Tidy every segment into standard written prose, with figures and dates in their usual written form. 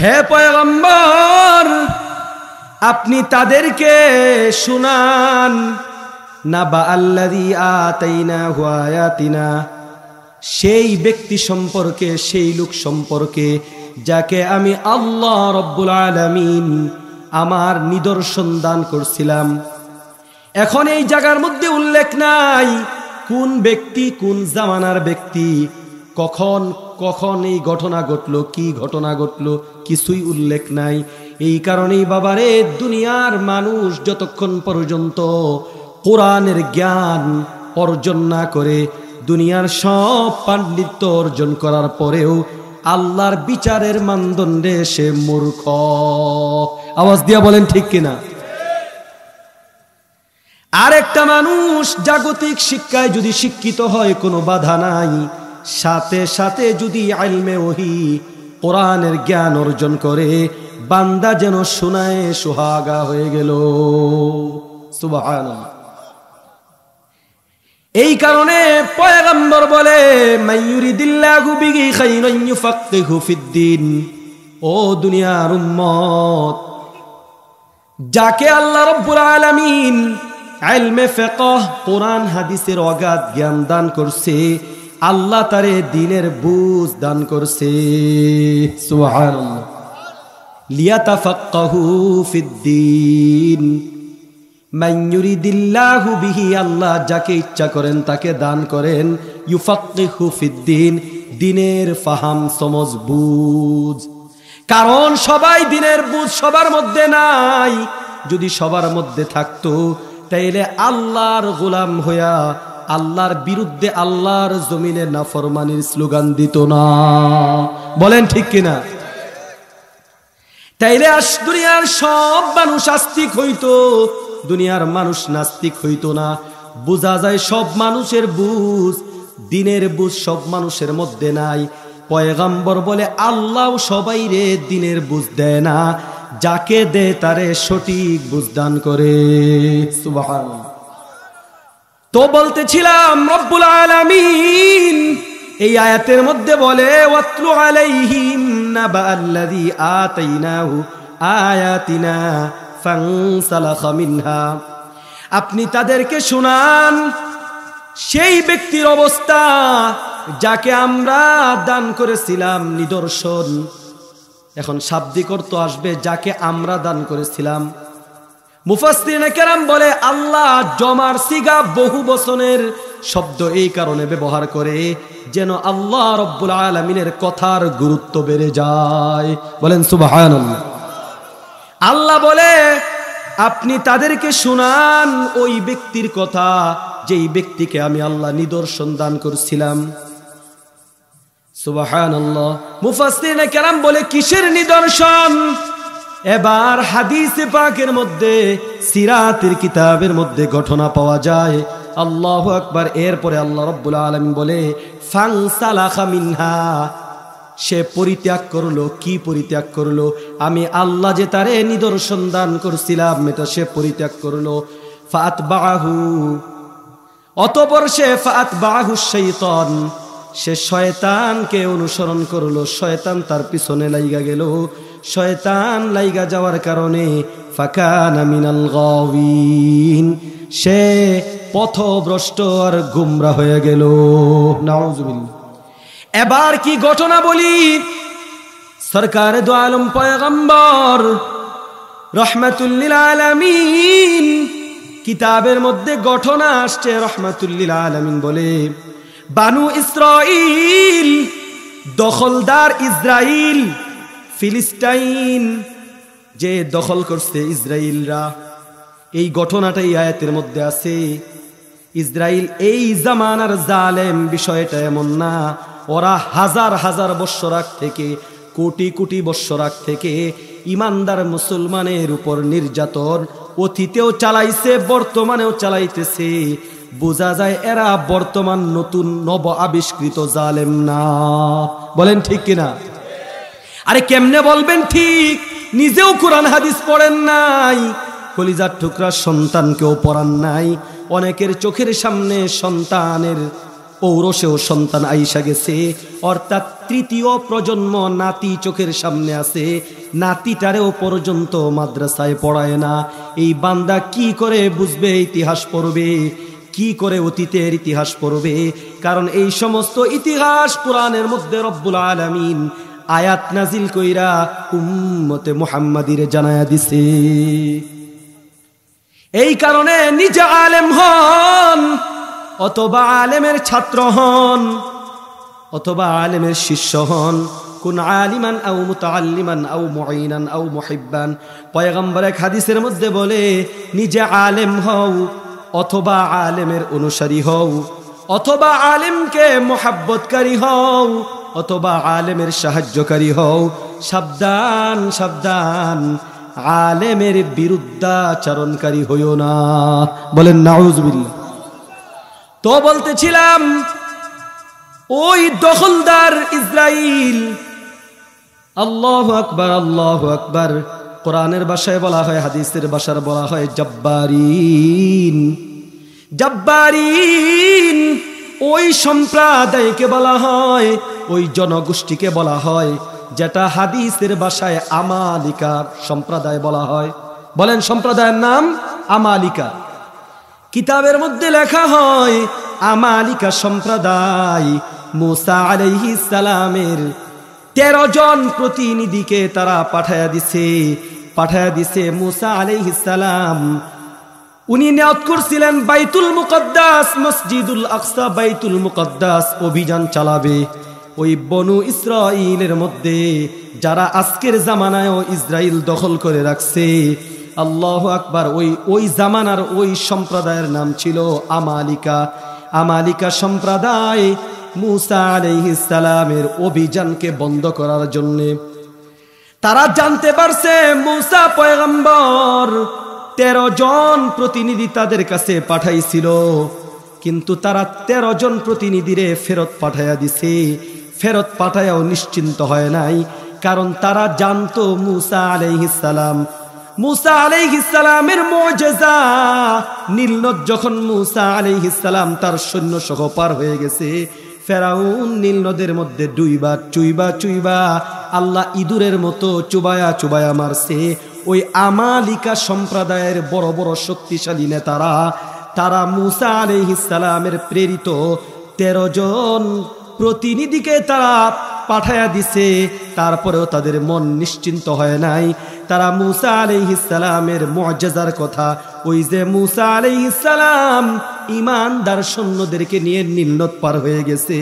হে পয়গম্বর, আপনি তাদেরকে শুনান নাবা আল্লাযী আতাইনাহু আয়াতিনা, সেই ব্যক্তি সম্পর্কে, সেই লোক সম্পর্কে যাকে আমি আল্লাহ রব্বুল আলামিন আমার নিদর্শন দান করছিলাম। এখন এই জায়গার মধ্যে উল্লেখ নাই কোন ব্যক্তি, কোন জামানার ব্যক্তি, কখন কখন এই ঘটনা ঘটলো, কি ঘটনা ঘটলো, কিছুই উল্লেখ নাই। এই কারণেই বাবারে, দুনিয়ার মানুষ যতক্ষণ পর্যন্ত কোরআনের জ্ঞান অর্জন না করে, দুনিয়ার সব পাণ্ডিত্য অর্জন করার পরেও আল্লাহর বিচারের মানদণ্ডে সে মূর্খ। আওয়াজ দিয়া বলেন ঠিক কিনা? আর একটা মানুষ জাগতিক শিক্ষায় যদি শিক্ষিত হয়, কোনো বাধা নাই, সাথে সাথে যদি ইলমে ওহী কোরআনের জ্ঞান অর্জন করে, বান্দা যেন শোনায় সোহাগা হয়ে গেল। সুবহানাল্লাহ। এই কারণে পয়গম্বর বলে, মাইয়ুরিদিল্লাহু বিহি খাইরান ইউফাক্কিহু ফিদ্দিন। ও দুনিয়ার উম্মত, যাকে আল্লাহ রাব্বুল আলামিন ইলমে ফিকহ, কোরআন হাদিসের অগাধ জ্ঞান দান করছে, আল্লাহ তারে দ্বীনের বুঝ দান করছে। সুবহানাল্লাহ। লিয়াতাফাক্কাহু ফিদ্দিন। মাইয়ুরিদিল্লাহু বিহি, আল্লাহ যাকে ইচ্ছা করেন তাকে দান করেন ইউফাক্কিহু ফিদ্দিন, দ্বীনের ফাহাম, সমজ, বুঝ। কারণ সবাই দ্বীনের বুঝ সবার মধ্যে নাই। যদি সবার মধ্যে থাকতো, তাইলে আল্লাহর গোলাম হইয়া আল্লাহর বিরুদ্ধে আল্লাহর জমিনে নাফরমানির স্লোগান দিত না। বলেন ঠিক কিনা? তাইলে দুনিয়ার সব মানুষ আস্তিক হইতো, দুনিয়ার মানুষ নাস্তিক হইতো না। বোঝা যায় সব মানুষের বুঝ, দ্বীনের বুঝ সব মানুষের মধ্যে নাই। পয়গম্বর বলে, আল্লাহ সবাই রে দ্বীনের বুঝ দেয় না, যাকে দেয় তারে সঠিক বুঝ দান করে। সুবহানাল্লাহ। তো বলতেছিলাম, রব্বুল আলামিন এই আয়াতের মধ্যে বলে, ওয়াতলু আলাইহিম নাবা আল্লাযী আতাইনাহু আয়াতিনা ফানসালাখা মিনহা। আপনি তাদেরকে শুনান সেই ব্যক্তির অবস্থা যাকে আমরা দান করেছিলাম নিদর্শন। এখন শাব্দিক অর্থ আসবে যাকে আমরা দান করেছিলাম। মুফাসসিরিনে কেরাম বলে, আল্লাহ জমার সিগা বহু বচনের শব্দ এই কারণে ব্যবহার করে যেন আল্লাহ রব্বুল আলামিনের কথার গুরুত্ব বেড়ে যায়। বলেন সুবহানাল্লাহ। আল্লাহ বলে, আপনি তাদেরকে শুনান ওই ব্যক্তির কথা, যেই ব্যক্তিকে আমি আল্লাহ নিদর্শন দান করছিলাম। সুবহানাল্লাহ। মুফাসসিরিনে কেরাম বলে, কিসের নিদর্শন? এবার হাদিসে পাকের মধ্যে, সিরাতের কিতাবের মধ্যে ঘটনা পাওয়া যায়। আল্লাহু আকবার। এরপরে আল্লাহ রাব্বুল আলামিন বলে, ফানসালাখা মিনহা, সে পরিত্যাগ করলো। কি পরিত্যাগ করলো? আমি আল্লাহ যে তারে নিদর্শন দান করছিলাম, এটা সে পরিত্যাগ করলো। ফাতবাহু, অতঃপর সে ফাতবাহু শাইতান, সে শয়তানকে অনুসরণ করলো। শয়তান তার পিছনে লাইগা গেল। শয়তান লাইগা যাওয়ার কারণে ফাকানা মিনাল গাওয়িন, সে পথভ্রষ্ট আর গুমরাহ হয়ে গেল। নাউযুবিল্লাহ। এবার কি ঘটনা বলি? সরকারে দো আলম পয়গম্বর রহমাতুল লিল আলামিন কিতাবের মধ্যে ঘটনা আসছে। রহমাতুল লিল আলামিন বলে, বানু ইসরাইল, দখলদার ইসরাইল, ফিলিস্তাইন যে দখল করছে ইসরাইলরা, এই ঘটনাটাই আয়াতের মধ্যে আছে। ইসরাইল এই জামানার জালেম, বিষয়টা এমন না। ওরা হাজার হাজার বৎসর আগ থেকে, কোটি কোটি বৎসর আগ থেকে ইমানদার মুসলমানের উপর নির্যাতন অতীতেও চালাইছে, বর্তমানেও চালাইতেছে। বোঝা যায় এরা বর্তমান নতুন নব আবিষ্কৃত জালেম না। বলেন ঠিক কিনা? আরে কেমনে বলবেন ঠিক? নিজেও কোরআন হাদিস পড়েন নাই, কলিজার টুকরা সন্তানকেও পড়ান নাই। অনেকের চোখের সামনে সন্তানের ঔরসেও সন্তান আইসা গেছে, অর্থাৎ তৃতীয় প্রজন্ম নাতি চোখের সামনে আছে, নাতিটারেও পর্যন্ত মাদ্রাসায় পড়ায় না। এই বান্দা কি করে বুঝবে ইতিহাস পড়বে, কি করে অতীতের ইতিহাস পড়বে? কারণ এই সমস্ত ইতিহাস কোরআনের মধ্যে রব্বুল আলামিন আয়াত নাজিল কইরা উম্মতে মুহাম্মাদির জানায়া দিছে। এই কারণে নিজে আলেম হন অথবা আলেমের ছাত্র হন অথবা আলেমের শিষ্য হন, কুন আলিমান আও মুতাআল্লিমান আও মুঈনান আও মুহিব্বান। পয়গম্বর এক হাদিসের মধ্যে বলে, নিজে আলেম হও অথবা আলেমের অনুসারী হও, অথবা আলেমকে মোহাব্বতকারী হও, অথবা আলেমের সাহায্যকারী হও। সাবধান সাবধান, আলেমের বিরুদ্ধাচরণকারী হইও না। বলেন নাউজুবিল্লাহ। তো বলতেছিলাম, ওই দখলদার ইসরাইল, আল্লাহু আকবার আল্লাহু আকবার। কোরআনের ভাষায় বলা হয়, হাদিসের ভাষায় বলা হয় জব্বারিন। জব্বারিন ওই সম্প্রদায়কে বলা হয়, ওই জনগোষ্ঠীকে বলা হয় যেটা হাদিসের ভাষায় আমালিকা সম্প্রদায় বলা হয়। বলেন সম্প্রদায়ের নাম আমালিকা। কিতাবের মধ্যে লেখা হয় আমালিকা সম্প্রদায় মুসা আলাইহিস সালামের 13 জন প্রতিনিধিকে তারা পাঠায়া দিছে। মুসা আলাইহিস সালাম উনি নিয়ত করছিলেন বাইতুল মুকদ্দাস, মসজিদুল আকসা, বাইতুল মুকদ্দাস অভিযান চালাবে। ওই বনু ইসরাইলের মধ্যে যারা আজকের জামানায়ও ইসরাইল দখল করে রাখছে, আল্লাহু আকবার, ওই জামানার ওই সম্প্রদায়ের নাম ছিল আমালিকা। আমালিকা সম্প্রদায় মুসা আলাইহিস সালামের অভিযানকে বন্ধ করার জন্য তারা জানতে পারছে মুসা পয়গম্বর 13 জন প্রতিনিধি তাদের কাছে পাঠাইছিল, কিন্তু তারা 13 জন প্রতিনিধিরে ফেরত পাঠাইয়া দিছে। ফেরত পাঠায়াও নিশ্চিন্ত হয় নাই, কারণ তারা জানতো মুসা আলাইহিস সালামের মুজিজা। নীলনদ যখন মুসা আলাইহিস সালাম তার সৈন্য সহ পার হয়ে গেছে, ফেরাউন নীলনদের মধ্যে চুইবা আল্লাহ ইঁদুরের মতো চুবায়া মারছে। ওই আমালিকা সম্প্রদায়ের বড় বড় শক্তিশালী নেতারা, তারা মুসা আলাইহিস সালামের প্রেরিত 13 জন প্রতিনিধিকে তারা পাঠায়া দিছে। তারপরেও তাদের মন নিশ্চিন্ত হয় নাই। তারা মুসা আলাইহিস সালামের মুজিজার কথা, ওই যে মুসা আলাইহিস সালাম ঈমানদার সৈন্যদেরকে নিয়ে নীলনদ পার হয়ে গেছে,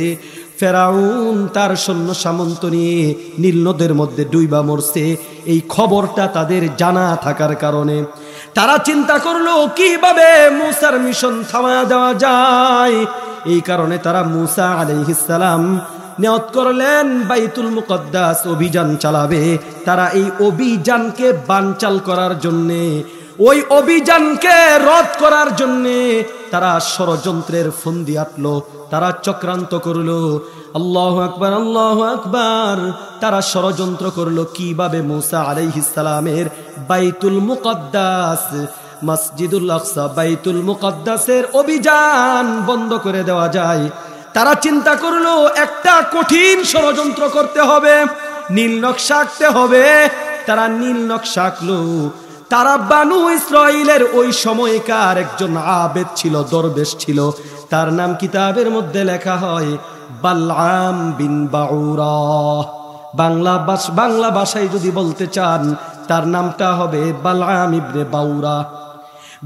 ফেরাউন তার সৈন্য সামন্ত নিয়ে নীলনদের মধ্যে ডুইবা মরছে, এই খবরটা তাদের জানা থাকার কারণে তারা চিন্তা করলো কিভাবে মুসার মিশন থামায়া দেওয়া যায়। এই কারণে তারা মুসা আলাইহিস সালাম নিয়ত করলেন বাইতুল মুকদ্দাস অভিযান চালাবে। তারা এই অভিযানকে বানচাল করার জন্যে, ওই অভিযানকে রদ করার জন্যে তারা ষড়যন্ত্রের ফন্দি আটলো, তারা চক্রান্ত করলো। আল্লাহু আকবার আল্লাহু আকবার। তারা ষড়যন্ত্র করলো কিভাবে মুসা আলাইহিস সালামের বাইতুল মুকদ্দাস, মসজিদুল আকসা, বাইতুল মুকদ্দাসের অভিযান বন্ধ করে দেওয়া যায়। তারা চিন্তা করলো একটা কঠিন ষড়যন্ত্র করতে হবে, নীল নকশা আঁকতে হবে। তারা নীল নকশা আঁকলো। তারা বানু ইসরাইলের ওই সময়কার একজন আবেদ ছিল, দরবেশ ছিল, তার নাম কিতাবের মধ্যে লেখা হয় বালআম বিন বাউরা। বাংলা ভাষায় যদি বলতে চান তার নামটা হবে বালআম ইবনে বাউরা।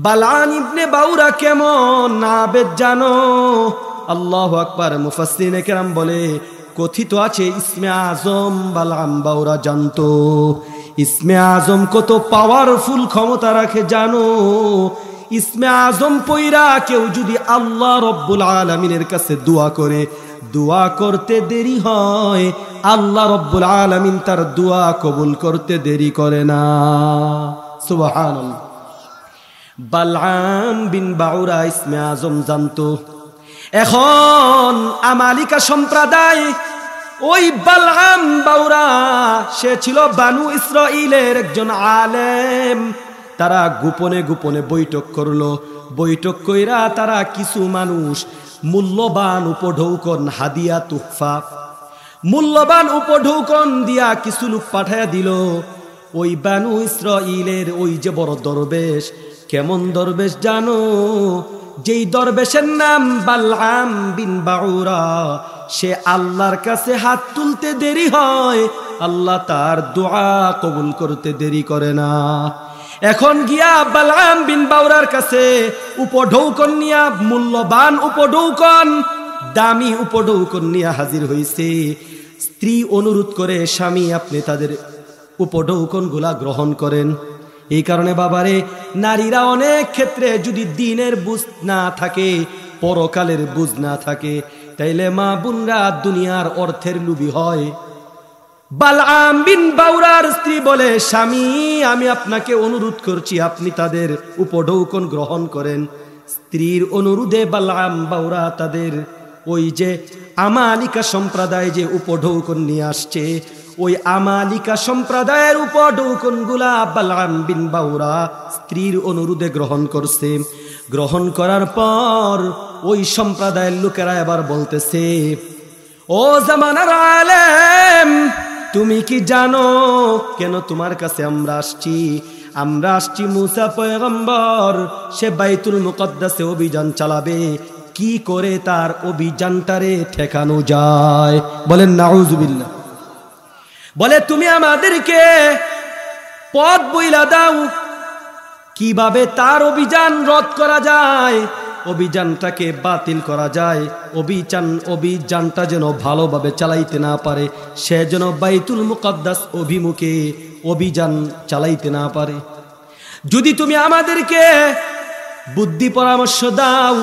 বালআম ইবনে বাউরা কেমন আবেদ জানো? আল্লাহু আকবার। মুফাসসিরিনে কেরাম বলে, কথিত আছে ইসমে আজম বালআম বাউরা জানতো। ইসমে আজম কত পাওয়ারফুল ক্ষমতা রাখে জানো? ইসমে আজম পয়রা কেউ যদি আল্লাহ রব্বুল আলামিনের কাছে দোয়া করে, দোয়া করতে দেরি হয়, আল্লাহ রব্বুল আলামিন তার দোয়া কবুল করতে দেরি করে না। সুবহানাল্লাহ। বালআম বিন বাউরা ইসমে আজম জানতো। এখন আমালিকা সম্প্রদায়, ওই বালআম বাউরা সে ছিল বানু ইসরাইলের একজন আলেম। তারা গোপনে গোপনে বৈঠক করলো। বৈঠক কইরা তারা কিছু মানুষ মূল্যবান উপঢৌকন হাদিয়া তুহফা, মূল্যবান উপঢৌকন দিয়া কিছু লোক পাঠায়া দিল। ওই বানু ইসরাইলের ওই যে বড় দরবেশ, কেমন দরবেশ জানো? যেই দরবেশের নাম বালআম বিন বাউরা, সে আল্লাহর কাছে হাত তুলতে দেরি হয়, আল্লাহ তার দোয়া কবুল করতে দেরি করে না। এখন গিয়া বালআম বিন বাউরার কাছে উপঢৌকন নিয়া, মূল্যবান উপঢৌকন, দামি উপঢৌকন নিয়া হাজির হইছে। স্ত্রী অনুরোধ করে, স্বামী আপনি তাদের উপঢৌকন গুলা গ্রহণ করেন। এই কারণে বাবারে, নারীরা অনেক ক্ষেত্রে যদি দিনের বুঝ না থাকে, পরকালের বুঝ না থাকে, তাইলে মা বোনরা দুনিয়ার অর্থের লুবি হয়। বালআম বিন বাউরার স্ত্রী বলে, স্বামী আমি আপনাকে অনুরোধ করছি, আপনি তাদের উপঢৌকন গ্রহণ করেন। স্ত্রীর অনুরোধে বালআম বাউরা তাদের ওই যে আমালিকা সম্প্রদায় যে উপঢৌকন নিয়ে আসছে, ওই আমালিকা সম্প্রদায়ের উপঢৌকন গুলা বালআম বিন বাউরা স্ত্রীর অনুরোধে গ্রহণ করছে। গ্রহণ করার পর ওই সম্প্রদায়ের লোকেরা এবার বলতেছে, ও জামানার আলেম, তুমি কি জানো কেন তোমার কাছে আমরা আসছি? আমরা আসছি মুসা পয়গম্বর, সে বাইতুল মুকদ্দাসে অভিযান চালাবে, কি করে তার অভিযানটারে ঠেকানো যায়? বলেন নাউজুবিল্লাহ। বলে তুমি আমাদেরকে পথ বইলা দাও, কিভাবে তার অভিযান রদ করা যায়, অভিযানটাকে বাতিল করা যায়, অভিযানটা যেন ভালোভাবে চালাইতে না পারে, সে যেন বাইতুল মুকদ্দাস অভিমুখে অভিযান চালাইতে না পারে। যদি তুমি আমাদেরকে বুদ্ধি পরামর্শ দাও,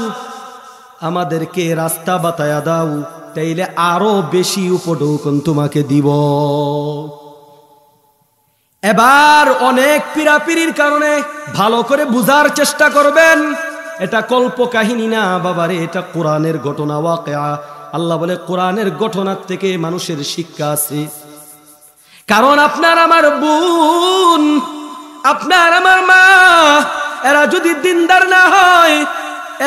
আমাদেরকে রাস্তা বাতায়া দাও, তাইলে আরো বেশি উপঢৌকন তোমাকে দিব। এবার অনেক পীড়াপিড়ির কারণে ভালো করে বুঝার চেষ্টা করবেন, এটা কল্প কাহিনী না বাবারে, এটা কোরআনের ঘটনা, ওয়াকিয়া। আল্লাহ বলে কোরআনের ঘটনার থেকে মানুষের শিক্ষা আছে। কারণ আপনার আমার বোন, আপনার আমার মা, এরা যদি দিনদার না হয়,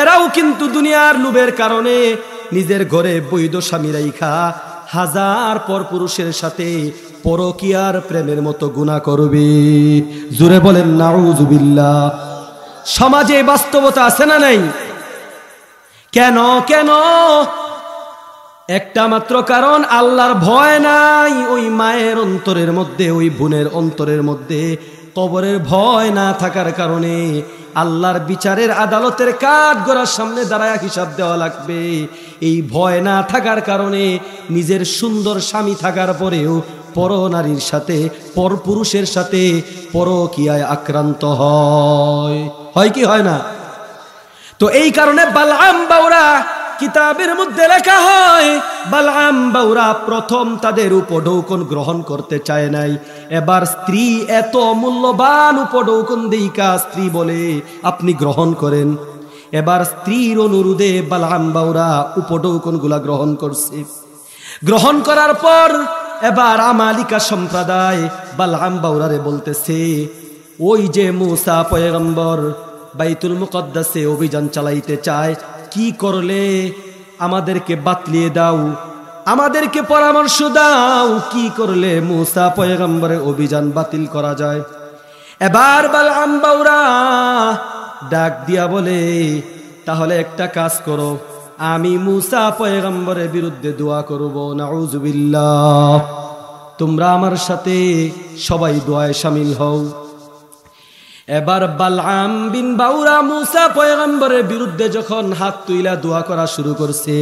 এরাও কিন্তু দুনিয়ার লোভের কারণে নিজের ঘরে বৈধ স্বামী রাইখা হাজার পর পুরুষের সাথে পরকীয়ার প্রেমের মতো গুনাহ করবে। জোরে বলেন নাউজুবিল্লাহ। সমাজে বাস্তবতা আছে না নাই? কেন কেন? একটা মাত্র কারণ, আল্লাহর ভয় নাই ওই মায়ের অন্তরের মধ্যে, ওই বোনের অন্তরের মধ্যে। কবরের ভয় না থাকার কারণে আল্লাহর বিচারের আদালতের কাঠগড়ার সামনে দাঁড়ায় হিসাব দেওয়া লাগবে। এই ভয় না থাকার কারণে নিজের সুন্দর স্বামী থাকার পরেও পর নারীর সাথে, পর পুরুষের সাথে পরকীয়ায় আক্রান্ত হয় কি হয় না? তো এই কারণে বালআম বাউরা, কিতাবের মধ্যে লেখা হয়, বালআম বাউরা প্রথম তাদের উপঢৌকন গ্রহণ করতে চায় নাই। এবার স্ত্রী এত মূল্যবান উপঢৌকন দেইকা স্ত্রী বলে, আপনি গ্রহণ করেন। এবার স্ত্রীর অনুরোধে বালআম বাউরা উপঢৌকন গুলা গ্রহণ করছে। গ্রহণ করার পর এবার আমালিকা সম্প্রদায় বালআম বাউরারে বলতেছে, ওই যে মুসা পয়গম্বর বাইতুল মুকদ্দাসে অভিযান চালাইতে চায়, কি করলে আমাদেরকে বাতলিয়ে দাও, আমাদেরকে পরামর্শ দাও, কি করলে মুসা পয়গম্বরের অভিযান বাতিল করা যায়। এবার বালআম বাউরা ডাক দিয়া বলে, তাহলে একটা কাজ করো, আমি মুসা পয়গম্বরের বিরুদ্ধে দোয়া করব, নাউজুবিল্লাহ। তোমরা আমার সাথে সবাই দোয়ায় শামিল হও। এবার বালআম বিন বাউরা মুসা পয়গম্বরের বিরুদ্ধে যখন হাত তুইলা দোয়া করা শুরু করছে,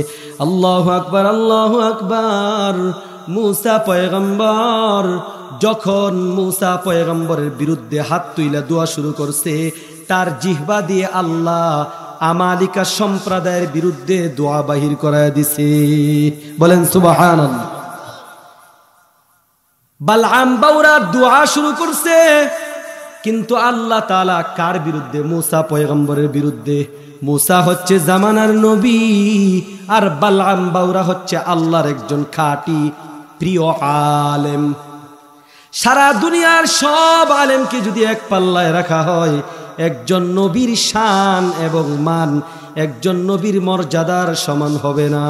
আল্লাহু আকবার, আল্লাহু আকবার। মুসা পয়গম্বর যখন মুসা পয়গম্বরের বিরুদ্ধে হাত তুইলা দোয়া শুরু করছে, তার জিহ্বা দিয়ে আল্লাহ আমালিকা সম্প্রদায়ের বিরুদ্ধে দোয়া বাহির করায় দিছে। বলেন সুবহানাল্লাহ। বালআম বাউরা দোয়া শুরু করছে, কিন্তু আল্লাহ তাআলা কার বিরুদ্ধে? মুসা পয়গম্বরের বিরুদ্ধে। মুসা হচ্ছে জামানার নবী, আর বালআম বাউরা হচ্ছে আল্লাহর একজন খাঁটি প্রিয় আলেম। সারা দুনিয়ার সব আলেমকে যদি এক পাল্লায় রাখা হয়, একজন নবীর শান এবং মান একজন নবীর মর্যাদার সমান হবে না,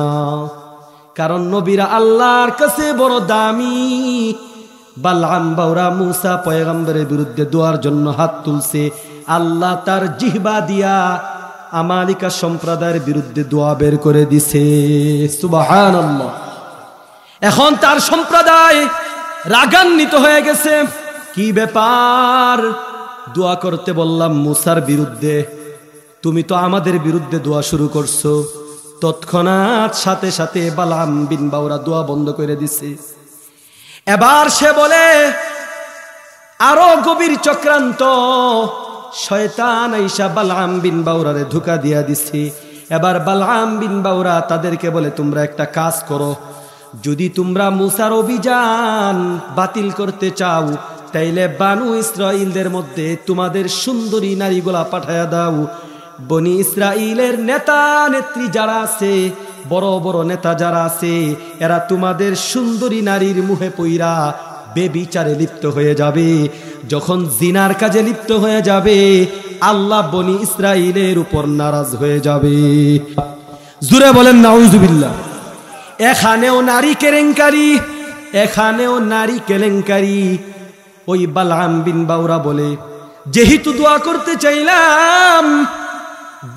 কারণ নবীরা আল্লাহর কাছে বড় দামি। বালআম বাউরা মুসা পয়গম্বরের বিরুদ্ধে দোয়ার জন্য হাত তুলছে, আল্লাহ তার জিহ্বা দিয়া আমালিকা সম্প্রদায়ের বিরুদ্ধে দোয়া বের করে দিছে। সুবহানাল্লাহ। এখন তার সম্প্রদায় রাগান্বিত হয়ে গেছে, কি ব্যাপার, দোয়া করতে বললাম মুসার বিরুদ্ধে, তুমি তো আমাদের বিরুদ্ধে দোয়া শুরু করছো। তৎক্ষণাৎ সাথে সাথে বালআম বিন বাউরা দোয়া বন্ধ করে দিছে। এবার সে বলে আরো গভীর চক্রান্ত, শয়তান আইসা বালআম বিন বাউরারে ধোঁকা দিয়া দিছে। এবার বালআম বিন বাউরা তাদেরকে বলে, তোমরা একটা কাজ করো, যদি তোমরা মুসার অভিযান বাতিল করতে চাও তাইলে বানু ইসরাইলদের মধ্যে তোমাদের সুন্দরী নারীগুলা পাঠায়া দাও। বনি ইসরাইলের নেতা নেত্রী যারা আছে, বড় বড় নেতা যারা আছে, এরা তোমাদের সুন্দরী নারীর মুহে পইরা বেবিচারে লিপ্ত হয়ে যাবে। যখন জিনার কাজে লিপ্ত হয়ে যাবে, আল্লাহ বনি ইসরাইলের উপর নারাজ হয়ে যাবে। জুরে বলেন নাউজুবিল্লাহ। এখানেও নারী কেলেঙ্কারি, এখানেও নারী কেলেঙ্কারি। ওই বালআম বিন বাউরা বলে, যেহেতু দোয়া করতে চাইলাম,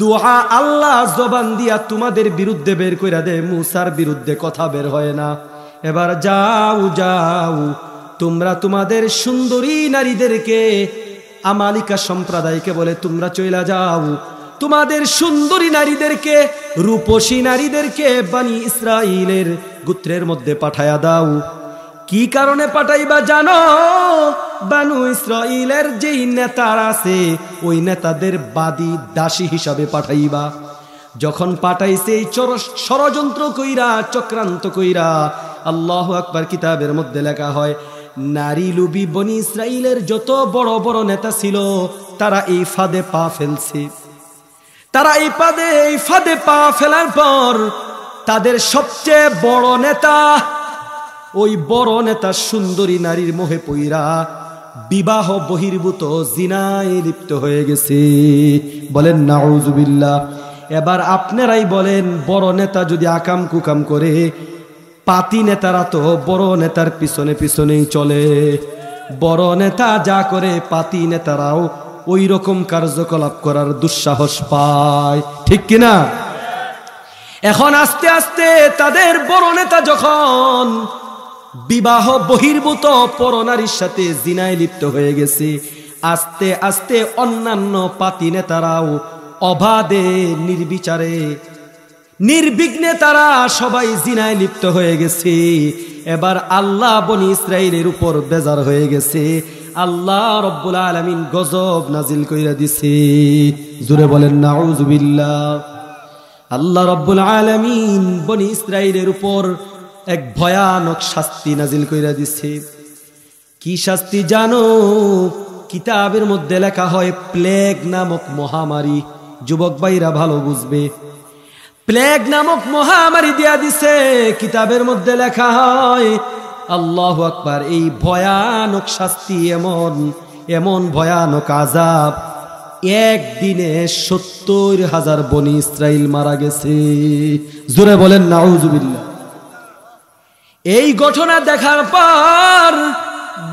দোয়া আল্লাহ জবান দিয়া তোমাদের বিরুদ্ধে বের কইরা দে, মুসার বিরুদ্ধে কথা বের হয় না। এবার যাও যাও, তোমরা তোমাদের সুন্দরী নারীদেরকে, আমালিকা সম্প্রদায়কে বলে তোমরা চইলা যাও, তোমাদের সুন্দরী নারীদেরকে, রূপসী নারীদেরকে বনি ইসরাইলের গোত্রের মধ্যে পাঠায়া দাও। কি কারণে পাঠাইবা জানো? বানু ইসরাইলের যেই নেতারা আছে, ওই নেতাদের বাদী দাসী হিসাবে পাঠাইবা। যখন পাঠাইছে ষড়যন্ত্র কইরা, চক্রান্ত কইরা, আল্লাহু আকবার, কিতাবের মধ্যে লেখা হয় নারী লুবি বনি ইসরাইলের যত বড় বড় নেতা ছিল, তারা এই ফাঁদে পা ফেলছে। তারা এই ফাঁদে পা ফেলার পর তাদের সবচেয়ে বড় নেতা, ওই বড় নেতা সুন্দরী নারীর মোহে পইরা বিবাহ বহির্ভূত জিনায় লিপ্ত হয়ে গেছে। বলেন নাউজুবিল্লাহ। এবার আপনারাই বলেন, বড় নেতা যদি আকাম কুকাম করে, পাতি নেতারা তো বড় নেতার পিছনে পিছনেই চলে। বড় নেতা যা করে, পাতি নেতারাও ওই রকম কার্যকলাপ করার দুঃসাহস পায়, ঠিক কিনা? এখন আস্তে আস্তে তাদের বড় নেতা যখন বিবাহ বহির্ভূত পরনারীর সাথে জিনায় লিপ্ত হয়ে গেছে, আস্তে আস্তে অন্যান্য পাতি নেতারাও অবাধে নির্বিচারে নির্বিঘ্নে তারা সবাই জিনায় লিপ্ত হয়ে গেছে। এবার আল্লাহ বনি ইসরাইলের উপর বেজার হয়ে গেছে, আল্লাহ রব্বুল আলামিন গজব নাজিল কইরা দিছে। জোরে বলেন নাউজুবিল্লাহ। আল্লাহ রব্বুল আলামিন বনি ইসরাইলের উপর এক ভয়ানক শাস্তি নাজিল কইরা দিছে। কি শাস্তি জানো? কিতাবের মধ্যে লেখা হয় প্লেগ নামক মহামারী। যুবক ভাইরা ভালো বুঝবে, প্লেগ নামক মহামারী দিয়া দিছে। কিতাবের মধ্যে লেখা হয়, আল্লাহু আকবার, এই ভয়ানক শাস্তি, এমন ভয়ানক আযাব, একদিনে ৭০,০০০ বনি ইসরাইল মারা গেছে। জোরে বলেন নাউজুবিল্লাহ। এই ঘটনা দেখার পর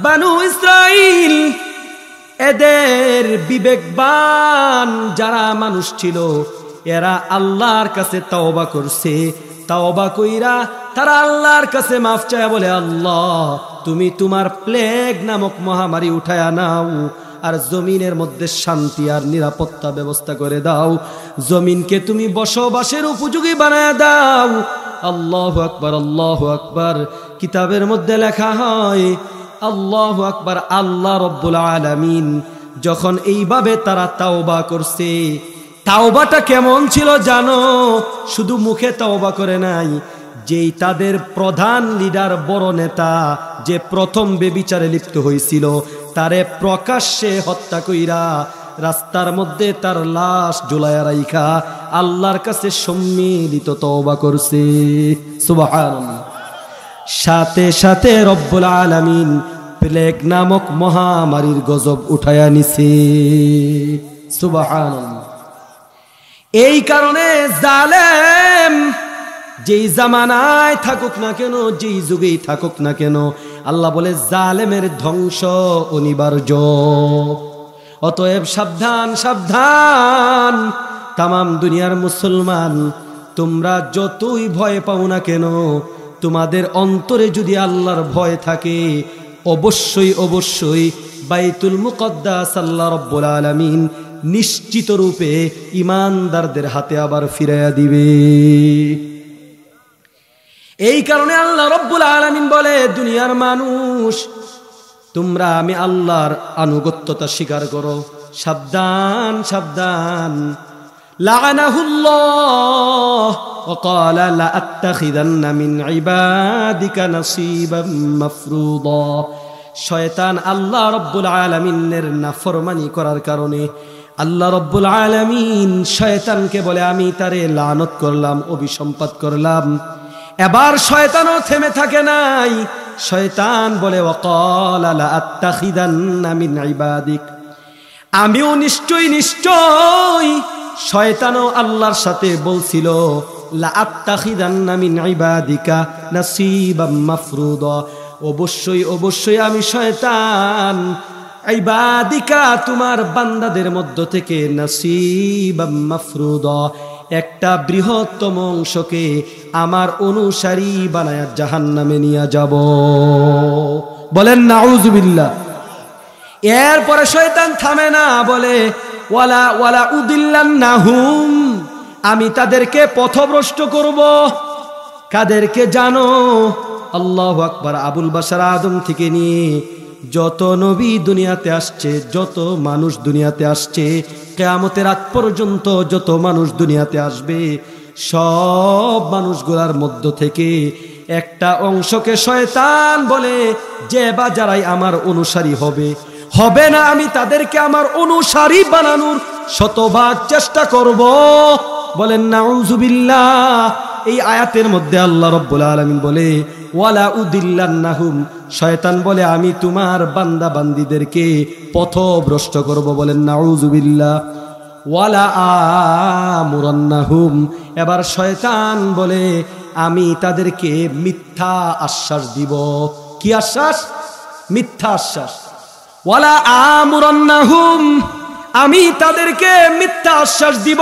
বানু ইসরাইল, এদের বিবেকবান যারা মানুষ ছিল, এরা আল্লাহর কাছে তাওবা করছে। তাওবা কইরা তারা আল্লাহর কাছে মাফ চায়, বলে আল্লাহ তুমি তোমার প্লেগ নামক মহামারী উঠায়া নাও, আর জমিনের মধ্যে শান্তি আর নিরাপত্তা ব্যবস্থা করে দাও। জমিনকে তুমি বসবাসের উপযোগী বানায় দাও। আল্লাহু আকবার, আল্লাহু আকবার। কিতাবের মধ্যে লেখা হয়, আল্লাহু আকবার, আল্লাহ রব্বুল আলামিন যখন এইভাবে তারা তাওবা করছে, তাওবাটা কেমন ছিল জানো? শুধু মুখে তাওবা করে নাই, যেই তাদের প্রধান লিডার, বড় নেতা, যে প্রথম বেবিচারে লিপ্ত হয়েছিল, তারে প্রকাশ্যে হত্যা কইরা রাস্তার মধ্যে তার লাশ ঝুলাইয়া রাইখা আল্লাহর কাছে সম্মিলিত তওবা করছে। সুবহানাল্লাহ। সাথে সাথে রব্বুল আলামিন প্লেগ নামক মহামারীর গজব উঠায়া নিছে। সুবহানাল্লাহ। এই কারণে জালেম যেই জামানায় থাকুক না কেন, যেই যুগেই থাকুক না কেন, আল্লাহ বলে জালেমের ধ্বংস অনিবার্য। অতএব সাবধান সাবধান তামাম দুনিয়ার মুসলমান, তোমরা যতই ভয় পাও না কেন, তোমাদের অন্তরে যদি আল্লাহর ভয় থাকে, অবশ্যই অবশ্যই বাইতুল মুকদ্দাস আল্লাহ রাব্বুল আলামিন নিশ্চিত রূপে ঈমানদারদের হাতে আবার ফিরাইয়া দিবে। এই কারণে আল্লাহ রাব্বুল আলামিন বলে, দুনিয়ার মানুষ তোমরা আমি আল্লাহর আনুগত্যতা স্বীকার করো। সাবধান সাবধান। লাআনাহুল্লাহ ওয়া ক্বালা লা আত্তাখিযান্না মিন ইবাদিকা নাসীবাম মাফরুদা। শয়তান আল্লাহ রাব্বুল আলামিনের নাফরমানি করার কারণে আল্লাহ রাব্বুল আলামিন শয়তানকে বলে, আমি তারে লানত করলাম, অভিসম্পাত করলাম। এবার শয়তানও থেমে থাকে নাই। শয়তান বলে, ওয়াকালা লা আত্তাখিদান্না মিন ইবাদিক, আমিও নিশ্চয় নিশ্চয়। শয়তানও আল্লাহর সাথে বলছিল, লা আত্তাখিদান্না মিন ইবাদিকা নাসীবাম মাফরুদা, অবশ্যই অবশ্যই আমি শয়তান ইবাদিকা তোমার বান্দাদের মধ্য থেকে নাসীবাম মাফরুদা একটা বৃহত্তম অংশকে আমার অনুসারী বানায়া জাহান্নামে নিয়ে যাব। বলেন নাউযুবিল্লাহ। এরপরে শয়তান থামে না, বলে ওয়ালা ওয়ালা উদিল্লান্নাহুম, আমি তাদেরকে পথভ্রষ্ট করব। কাদেরকে জানো? আল্লাহু আকবার। আবুল বাশার আদম থেকে নিয়ে যত নবী দুনিয়াতে আসছে, যত মানুষ দুনিয়াতে আসছে, কিয়ামতের আগ পর্যন্ত যত মানুষ দুনিয়াতে আসবে, সব মানুষগুলার মধ্য থেকে একটা অংশকে শয়তান বলে, যে বা যারাই আমার অনুসারী হবে, হবে না আমি তাদেরকে আমার অনুসারী বানানোর শতভাগ চেষ্টা করব। বলেন নাউযুবিল্লাহ। এই আয়াতের মধ্যে আল্লাহ রাব্বুল আলামিন বলে, ওয়ালা উদিল্লান্নাহুম, শয়তান বলে আমি তোমার বান্দা বান্দীদেরকে পথভ্রষ্ট করব। বলেন নাউযুবিল্লাহ। ওয়ালা আমুরান্নাহুম, এবার শয়তান বলে আমি তাদেরকে মিথ্যা আশ্বাস দিব। কি আশ্বাস? মিথ্যা আশ্বাস। ওয়ালা আমুরান্নাহুম, আমি তাদেরকে মিথ্যা আশ্বাস দিব,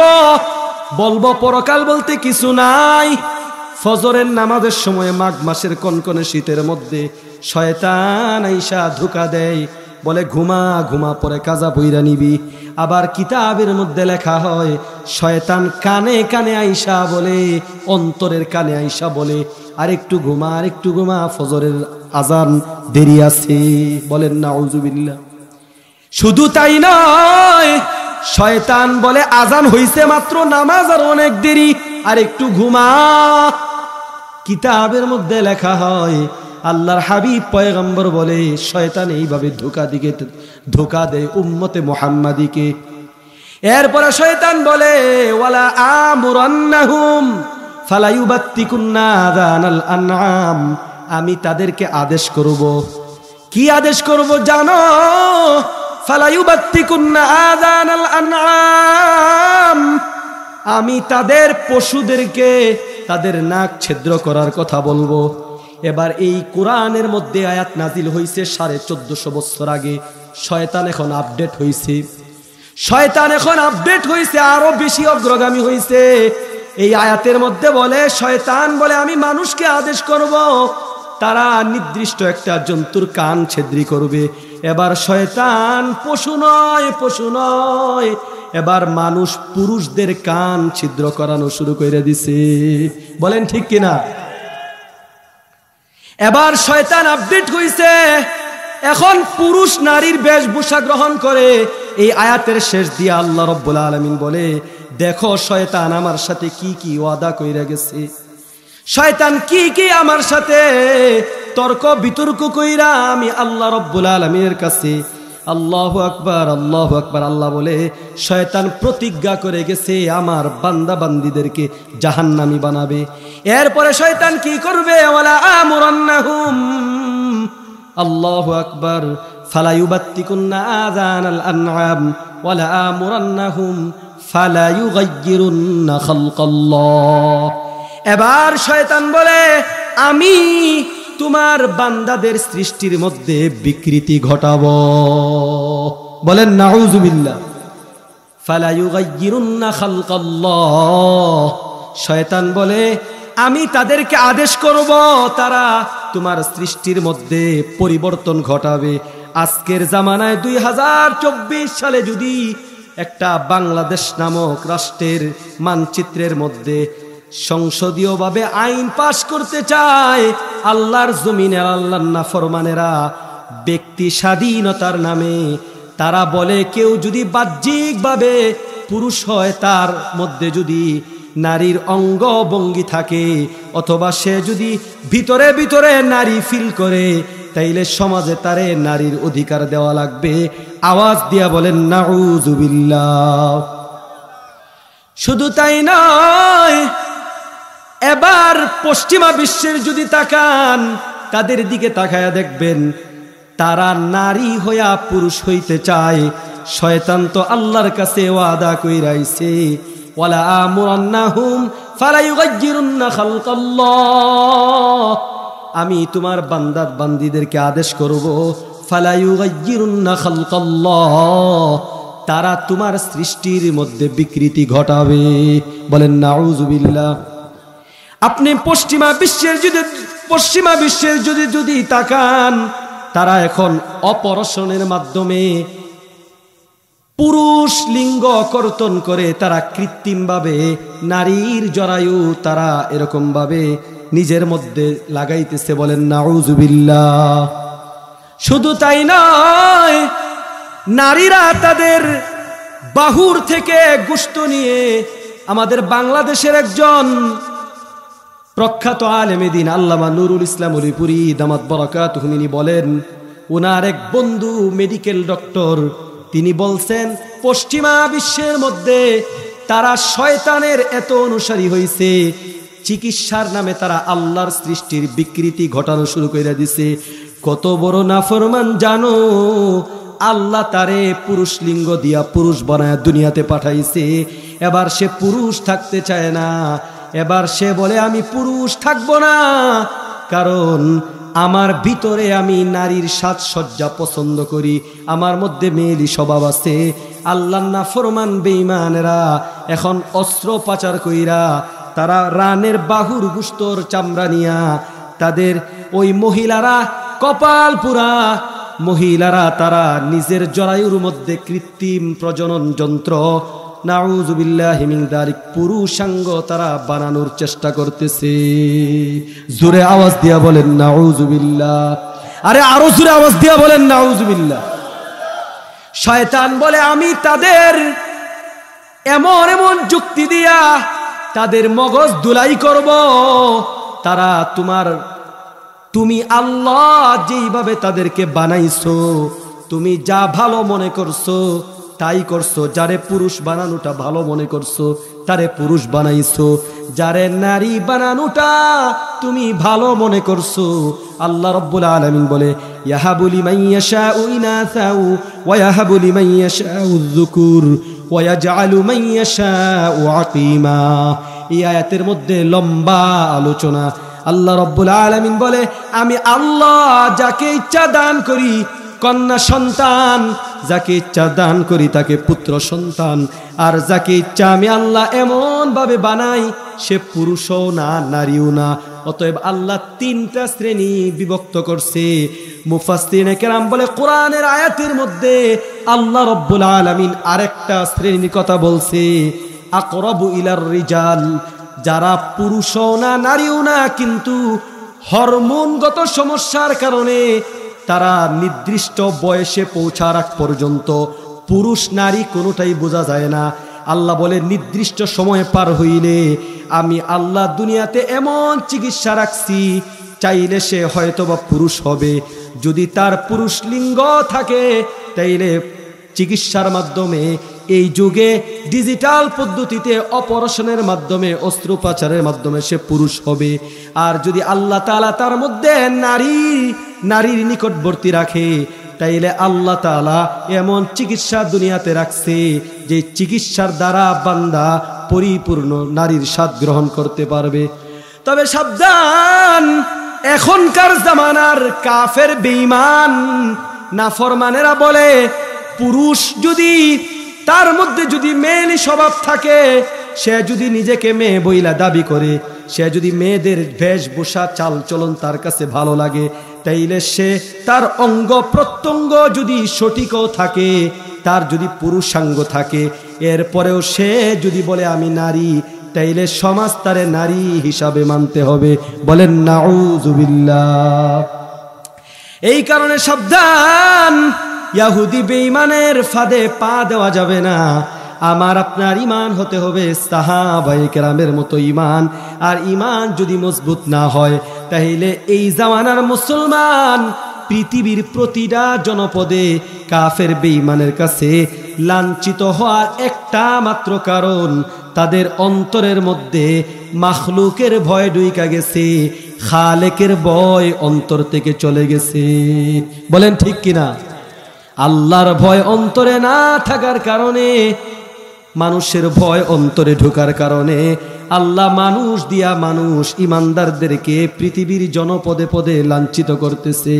বলবো পরকাল বলতে কিছু নাই। ফজরের নামাজের সময় মাঘ মাসের কনকনে শীতের মধ্যে শয়তান আইসা ধোঁকা দেয়, বলে ঘুমা ঘুমা, পরে কাজা বইরা নিবি। আবার কিতাবের মধ্যে লেখা হয়, শয়তান কানে কানে আইসা বলে, অন্তরের কানে আইসা বলে, আরেকটু ঘুমা আরেকটু ঘুমা, ফজরের আজান দেরি আছে। বলেন নাউযুবিল্লাহ। শুধু তাই নয়, শয়তান বলে আজান হইছে মাত্র, নামাজ আর অনেক দেরি, আর একটু ঘুমা। কিতাবের মধ্যে লেখা হয়, আল্লাহর হাবিব পয়গম্বর বলে, শয়তান এইভাবে ধোঁকা দেয় উম্মতে মুহাম্মাদিকে। এরপরে শয়তান বলে, ওয়ালা আমুরান্নাহুম ফালা ইউবাত্তিকুন্না আযানাল আনআম, আমি তাদেরকে আদেশ করব। কি আদেশ করব জানো? ফালা ইউবাত্তিকুন্না আযানাল আনআম, আমি তাদের পশুদেরকে তাদের নাক ছিদ্র করার কথা বলবো। এবার এই কোরআনের মধ্যে আয়াত নাজিল হয়েছে 1450 বছর আগে। শয়তান এখন আপডেট হয়েছে, শয়তান এখন আপডেট হয়েছে, আরো বেশি অগ্রগামী হয়েছে। এই আয়াতের মধ্যে বলে, শয়তান বলে আমি মানুষকে আদেশ করব, তারা নির্দিষ্ট একটা জন্তুর কান ছিদ্রি করবে। এবার শয়তান পশু নয়, পশু নয়, এবার মানুষ পুরুষদের কান ছিদ্র করানো শুরু করে দিছে। বলেন ঠিক কিনা? এবার শয়তান আপডেট হইছে, এখন পুরুষ নারীর বেশভূষা গ্রহণ করে। এই আয়াতের শেষ দিয়ে আল্লাহ রাব্বুল আলামিন বলে, দেখো শয়তান আমার সাথে কি কি ওয়াদা কইরা গেছে, শয়তান কি কি আমার সাথে তর্ক বিতর্ক কইরা আমি আল্লাহ রাব্বুল আলামিনের কাছে। আল্লাহু আকবার, আল্লাহু আকবার। আল্লাহ বলে, শয়তান প্রতিজ্ঞা করে গেছে আমার বান্দা বান্দীদেরকে জাহান্নামী বানাবে। এরপরে শয়তান কি করবে? ওয়ালা আমুরান্নাহুম, আল্লাহু আকবার, ফালা ইউবাত্তিকুন্না আযানাল আনআম, ওয়ালা আমুরান্নাহুম ফালা ইউগাইয়িরুন্না খালকাল্লাহ। এবার শয়তান বলে আমি তোমার বান্দাদের সৃষ্টির মধ্যে বিকৃতি ঘটাবো। বলেন নাউযুবিল্লাহ। ফালা ইউগাইয়িরুন্না খালকাল্লাহ। শয়তান বলে আমি তাদেরকে আদেশ করব তারা তোমার সৃষ্টির মধ্যে পরিবর্তন ঘটাবে। আজকের জামানায় 2024 সালে যদি একটা বাংলাদেশ নামক রাষ্ট্রের মানচিত্রের মধ্যে সংসদীয়ভাবে আইন পাশ করতে চায়, আল্লাহর জমিনে আল্লাহর নাফরমানেরা ব্যক্তি স্বাধীনতার নামে তারা বলে কেউ যদি বাহ্যিকভাবে পুরুষ হয়, তার মধ্যে যদি নারীর অঙ্গ ভঙ্গি থাকে, অথবা সে যদি ভিতরে ভিতরে নারী ফিল করে, তাইলে সমাজে তারে নারীর অধিকার দেওয়া লাগবে। আওয়াজ দিয়া বলেন নাউযুবিল্লাহ। শুধু তাই নয়, এবার পশ্চিমা বিশ্বের যদি তাকান, তাদের দিকে তাকায়া দেখবেন তারা নারী হইয়া পুরুষ হইতে চায়। শয়তান তো আল্লাহর কাছে ওয়াদা কইরাইছে ওয়ালা আমুরান্নাহুম ফালা ইউগাইয়িরুন্না খালকাল্লাহ। আমি তোমার বান্দা বান্দীদেরকে আদেশ করব ফালা ইউগাইয়িরুন্না খালকাল্লাহ, তারা তোমার সৃষ্টির মধ্যে বিকৃতি ঘটাবে। বলেন নাউযুবিল্লাহ। আপনি পশ্চিমা বিশ্বের যদি তাকান, তারা এখন অপারেশনের মাধ্যমে পুরুষ লিঙ্গ কর্তন করে তারা কৃত্রিমভাবে নারীর জরায়ু তারা এরকম ভাবে নিজের মধ্যে লাগাইতেছে। বলেন নাউযুবিল্লাহ। শুধু তাই নয়, নারীরা তাদের বাহুর থেকে গোশত নিয়ে, আমাদের বাংলাদেশের একজন প্রখ্যাত আলেমে দ্বীন আল্লামা নুরুল ইসলাম অলিপুরি দামাত বারাকাতুহু তিনি বলেন, ওনার এক বন্ধু মেডিকেল ডক্টর, তিনি বলছেন পশ্চিমা বিশ্বের মধ্যে তারা শয়তানের এত অনুসারী হয়েছে, চিকিৎসার নামে তারা আল্লাহর সৃষ্টির বিকৃতি ঘটানো শুরু করে দিছে। কত বড় নাফরমান জানো, আল্লাহ তারে পুরুষ লিঙ্গ দিয়া পুরুষ বানায় দুনিয়াতে পাঠাইছে। এবার সে পুরুষ থাকতে চায় না, এবার সে বলে আমি পুরুষ থাকবো না, কারণ আমার ভিতরে আমি নারীর সাজসজ্জা পছন্দ করি, আমার মধ্যে মেয়েলি স্বভাব আছে। আল্লাহর নাফরমান বেঈমানেরা এখন অস্ত্র পাচার কইরা তারা রানের বাহুর গোশতর চামড়া নিয়া তাদের ওই মহিলারা কপাল পুরা মহিলারা তারা নিজের জরায়ুর মধ্যে কৃত্রিম প্রজনন যন্ত্র নাউযুবিল্লাহি মিন যালিক পুরুষাঙ্গ তারা বানানোর চেষ্টা করতেছে। জোরে আওয়াজ দিয়া বলেন নাউযুবিল্লাহ। আরে আরো জোরে আওয়াজ দিয়া বলেন নাউযুবিল্লাহ। শয়তান বলে আমি তাদের এমন এমন যুক্তি দিয়া তাদের মগজ ধুলাই করব, তারা তুমি আল্লাহ যেইভাবে তাদেরকে বানাইছো, তুমি যা ভালো মনে করছো তাই করছো। যারে পুরুষ বানানোটা ভালো মনে করছো তারে পুরুষ বানাইছো, যারে নারী বানানোটা তুমি ভালো মনে করছো। আল্লাহ রাব্বুল আলামিন বলে ইয়াহাবু লিমান ইয়াশাউ ইনাসাউ ওয়া ইয়াহাবু লিমান ইয়াশাউ যুকুর ওয়া ইয়াজআলু মান ইয়াশাউ আকিমা। এই আয়াতের মধ্যে লম্বা আলোচনা। আল্লাহ রাব্বুল আলামিন বলে আমি আল্লাহ যাকে ইচ্ছা দান করি কন্যা সন্তান, যাকে ইচ্ছা দান করি তাকে পুত্র সন্তান, আর যাকে ইচ্ছা আমি আল্লাহ এমন ভাবে বানাই সে পুরুষও না নারীও না। অতএব আল্লাহ তিনটা শ্রেণী বিভক্ত করছে। মুফাসসিরিনে কেরাম বলে কোরআনের আয়াতের মধ্যে আল্লাহ রাব্বুল আলামিন আরেকটা শ্রেণীর কথা বলছে, আকরাবু ইলার রিজাল, যারা পুরুষও না নারীও না, কিন্তু হরমোনগত সমস্যার কারণে তারা নির্দিষ্ট বয়সে পৌঁছার আগ পর্যন্ত পুরুষ নারী কোনোটাই বোঝা যায় না। আল্লাহ বলে নির্দিষ্ট সময় পার হইলে আমি আল্লাহ দুনিয়াতে এমন চিকিৎসা রাখছি, চাইলে সে হয়তোবা পুরুষ হবে। যদি তার পুরুষ লিঙ্গ থাকে তাইলে চিকিৎসার মাধ্যমে এই যুগে ডিজিটাল পদ্ধতিতে অপারেশনের মাধ্যমে অস্ত্রোপচারের মাধ্যমে সে পুরুষ হবে। আর যদি আল্লাহ তাআলা তার মধ্যে নারীর নিকটবর্তী রাখে তাইলে আল্লাহ তাআলা এমন চিকিৎসা দুনিয়াতে রাখছে যে চিকিৎসার দ্বারা বান্দা পরিপূর্ণ নারীর স্বাদ গ্রহণ করতে পারবে। তবে সাবধান, এখনকার জামানার কাফের বেঈমান নাফরমানেরা বলে পুরুষ যদি তার মধ্যে যদি মেয়েলি স্বভাব থাকে, সে যদি নিজেকে মেয়ে বইলা দাবি করে, সে যদি মেয়েদের বেশভূষা চাল চলন তার কাছে ভালো লাগে, তাইলে সে তার অঙ্গ প্রত্যঙ্গ যদি সঠিকও থাকে, তার যদি পুরুষাঙ্গ থাকে, এরপরেও সে যদি বলে আমি নারী, তাইলে সমাজ তারে নারী হিসাবে মানতে হবে। বলেন নাউযুবিল্লাহ। এই কারণে সাবধান, ইহুদি বেঈমানের ফাঁদে পা দেওয়া যাবে না। আমার আপনার ঈমান হতে হবে সাহাবায়ে কেরামের মতো ঈমান। আর ঈমান যদি মজবুত না হয়, তাহলে এই জামানার মুসলমান পৃথিবীর প্রতিটা জনপদে কাফের বেঈমানের কাছে লাঞ্ছিত হওয়ার একটা মাত্র কারণ, তাদের অন্তরের মধ্যে মাখলুকের ভয় ঢুইকা গেছে, খালেকের ভয় অন্তর থেকে চলে গেছে। বলেন ঠিক কিনা? আল্লাহর ভয় অন্তরে না থাকার কারণে, মানুষের ভয় অন্তরে ঢোকার কারণে আল্লাহ মানুষ দিয়া মানুষ ইমানদারদেরকে পৃথিবীর জনপদে পদে লাঞ্ছিত করতেছে।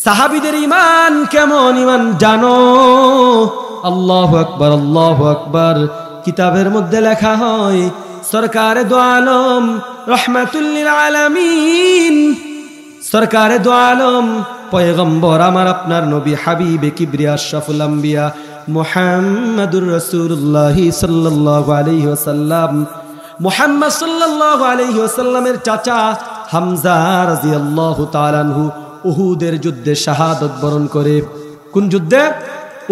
সাহাবীদের ঈমান কেমন ঈমান জানো? আল্লাহু আকবার, আল্লাহু আকবার। কিতাবের মধ্যে লেখা হয় সরকারে দো আলম রহমাতুল লিল আলামিন, সরকারে দো আলম পয়গম্বর আমার আপনার নবী হাবিবে কিবরিয়া আশরাফুল আম্বিয়া মুহাম্মাদুর রাসূলুল্লাহ সাল্লাল্লাহু আলাইহি ওয়াসাল্লাম, মুহাম্মদ সাল্লাল্লাহু আলাইহি ওয়াসাল্লামের চাচা হামজা রাদিয়াল্লাহু তাআলা আনহু উহুদের যুদ্ধে শাহাদাত বরণ করে। কোন যুদ্ধে?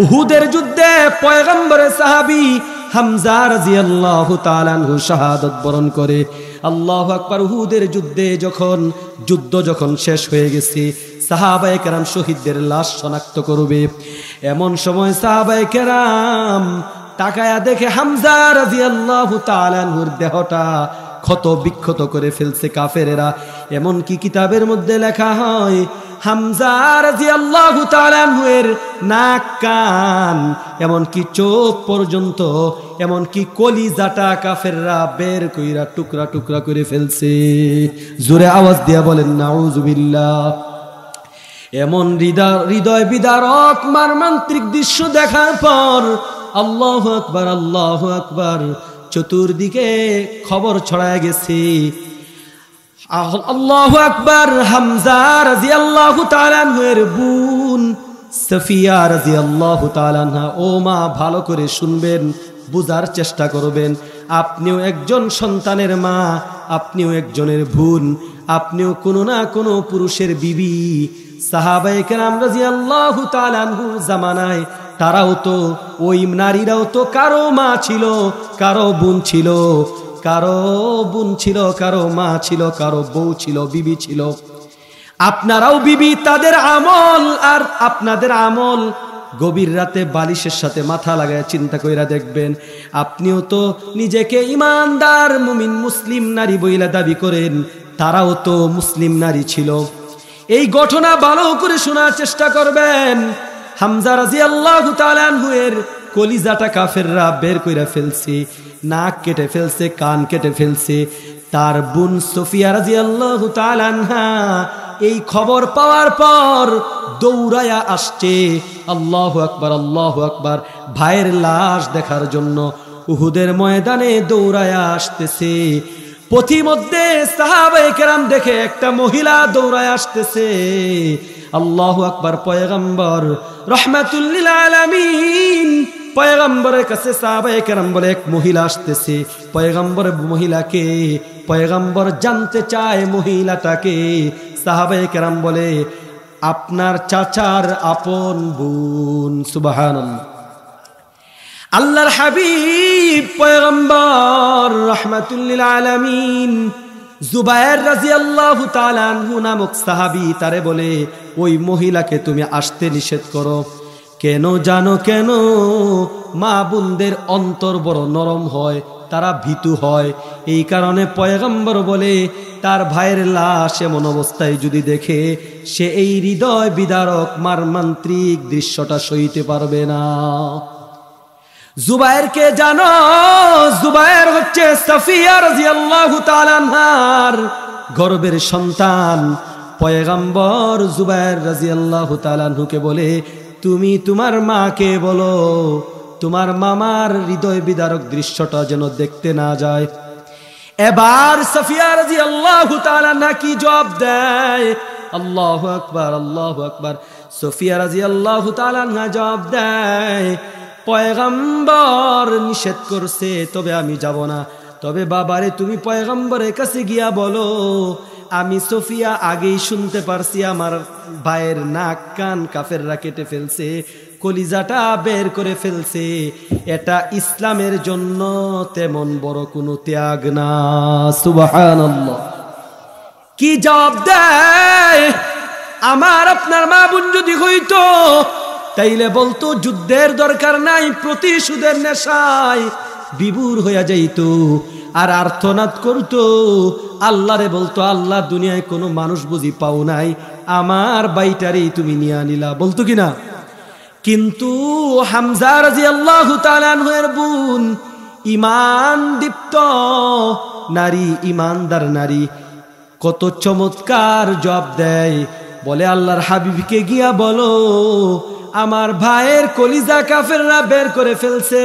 উহুদের যুদ্ধে পয়গম্বরের সাহাবী হামজা রাদিয়াল্লাহু তাআলা আনহু শাহাদাত বরণ করে। আল্লাহু আকবার। উহুদের যুদ্ধে যখন শেষ হয়ে গেছে, সাহাবায়ে কেরাম শহীদদের লাশ শনাক্ত করবে। এমন সময় সাহাবায়ে কেরাম তাকায়া দেখে হামজা রাদিয়াল্লাহু তাআলা আনহুর দেহটা ক্ষত বিক্ষত করে ফেলছে কাফেরেরা। এমন কি কিতাবের মধ্যে লেখা হয় হামজা রাদিয়াল্লাহু তাআলা আনহুর নাক কান এমন কি চোখ পর্যন্ত, এমন কি কলিজাটা কাফেররা বের কইরা টুকরা টুকরা করে ফেলছে। জোরে আওয়াজ দিয়া বলেন নাউযুবিল্লাহ। এমন হৃদয় বিদারক মর্মান্তিক দৃশ্য দেখার পর আল্লাহু আকবার, আল্লাহু আকবার, চতুর্দিকে খবর ছড়ায় গেছে। আল্লাহু আকবার। হামজা রাদিয়াল্লাহু তাআলা আনহুর বোন সাফিয়া রাদিয়াল্লাহু তাআলা আনহা, ও মা ভালো করে শুনবেন, বুঝার চেষ্টা করবেন। আপনিও একজন সন্তানের মা, আপনিও একজনের বোন, আপনিও কোনো না কোনো পুরুষের বিবি। সাহাবায়ে কেরাম রাদিয়াল্লাহু তাআলা আনহুর জামানায় তারাও তো, ওই নারীরাও তো কারো মা ছিল, কারো বোন ছিল, কারো বোন ছিল, কারো মা ছিল, কারো বউ ছিল, বিবি ছিল। আপনারাও বিবি, তাদের আমল আর আপনাদের আমল গভীর রাতে বালিশের সাথে মাথা লাগায় চিন্তা কইরা দেখবেন। আপনিও তো নিজেকে ইমানদার মুমিন মুসলিম নারী বইলা দাবি করেন, তারাও তো মুসলিম নারী ছিল। এই ঘটনা ভালো করে শোনার চেষ্টা করবেন। হামজা রাদিয়াল্লাহু তাআলা আনহুর কলিজাটা কাফেররা বের কইরা ফেলছে, নাক কেটে ফেলছে, কান কেটে ফেলছে। তার বোন সুফিয়া রাদিয়াল্লাহু তাআলা আনহা এই খবর পাওয়ার পর দৌড়ায়া আসছে, আল্লাহু আকবার, আল্লাহু আকবার, ভাইয়ের লাশ দেখার জন্য উহুদের ময়দানে দৌড়ায়া আসতেছে। পথিমধ্যে সাহাবায়ে কেরাম দেখে একটা মহিলা দৌড়ায় আসতেছে। আল্লাহু আকবার। পয়গম্বর রাহমাতুল লিল আলামিন, পয়গম্বরের কাছে সাহাবায়ে কেরাম বলে এক মহিলা আসতেছে। পয়গম্বর মহিলাকে, পয়গম্বর জানতে চায় মহিলাটাকে। সাহাবায়ে কেরাম বলে আপনার চাচার আপন বোন। সুবহানাল্লাহ। আল্লাহর হাবিব পয়গম্বর রাহমাতুল লিল আলামিন জুবায়ের রাদিয়াল্লাহু তাআলা আনহু নামক সাহাবী তারে বলে ওই মহিলাকে তুমি আসতে নিষেধ করো। কেন জানো? কেন? মা বোনদের অন্তর বড় নরম হয়, তারা ভীতু হয়। এই কারণে পয়গম্বর বলে তার ভাইয়ের লাশ এমন অবস্থায় যদি দেখে, সে এই হৃদয় বিদারক মারমান্ত্রিক দৃশ্যটা সইতে পারবে না। জুবায়েরকে জানো? জুবায়ের হচ্ছে সাফিয়া রাদিয়াল্লাহু তাআলা আনহার গর্ভের সন্তান। পয়গম্বর জুবায়ের রাদিয়াল্লাহু তাআলা আনহুকে বলে, তুমি তোমার মাকে বলো তোমার মামার হৃদয় বিদারক দৃশ্যটা যেন দেখতে না যায়। এবার সাফিয়া রাদিয়াল্লাহু তাআলা আনহা কি জবাব দেয়? আল্লাহু আকবার, আল্লাহু আকবার। সাফিয়া রাদিয়াল্লাহু তাআলা আনহা জবাব দেয়, পয়গম্বর নিষেধ করছে, তবে আমি যাব না। তবে বাবারে, তুমি পয়গম্বরের কাছে গিয়া বলো, আমি সাফিয়া আগেই শুনতে পারছি আমার ভাইয়ের নাক কান কাফেররা কেটে ফেলছে, কলিজাটা বের করে ফেলছে। এটা ইসলামের জন্য তেমন বড় কোনো ত্যাগ না। সুবহানাল্লাহ। কি জবাব দেয়? আমার আপনার মা বোন যদি হইতো, তাইলে বলতো যুদ্ধের দরকার নাই, প্রতিশোধের নেশায় বিভোর হইয়া যাইত আর আর্তনাদ করতো, আল্লাহরে বলতো, আল্লাহ দুনিয়ায় কোনো মানুষ বুঝি পাও নাই, আমার বাইটারেই তুমি নিয়ে আনিলা, বলতো কিনা? কিন্তু হামজা রাদিয়াল্লাহু তাআলা আনহুর বোন ঈমান দীপ্ত নারী, ঈমানদার নারী, কত চমৎকার জবাব দেয়। বলে, আল্লাহর হাবিবকে গিয়া বলো, আমার ভাইয়ের কলিজা কাফেররা বের করে ফেলছে,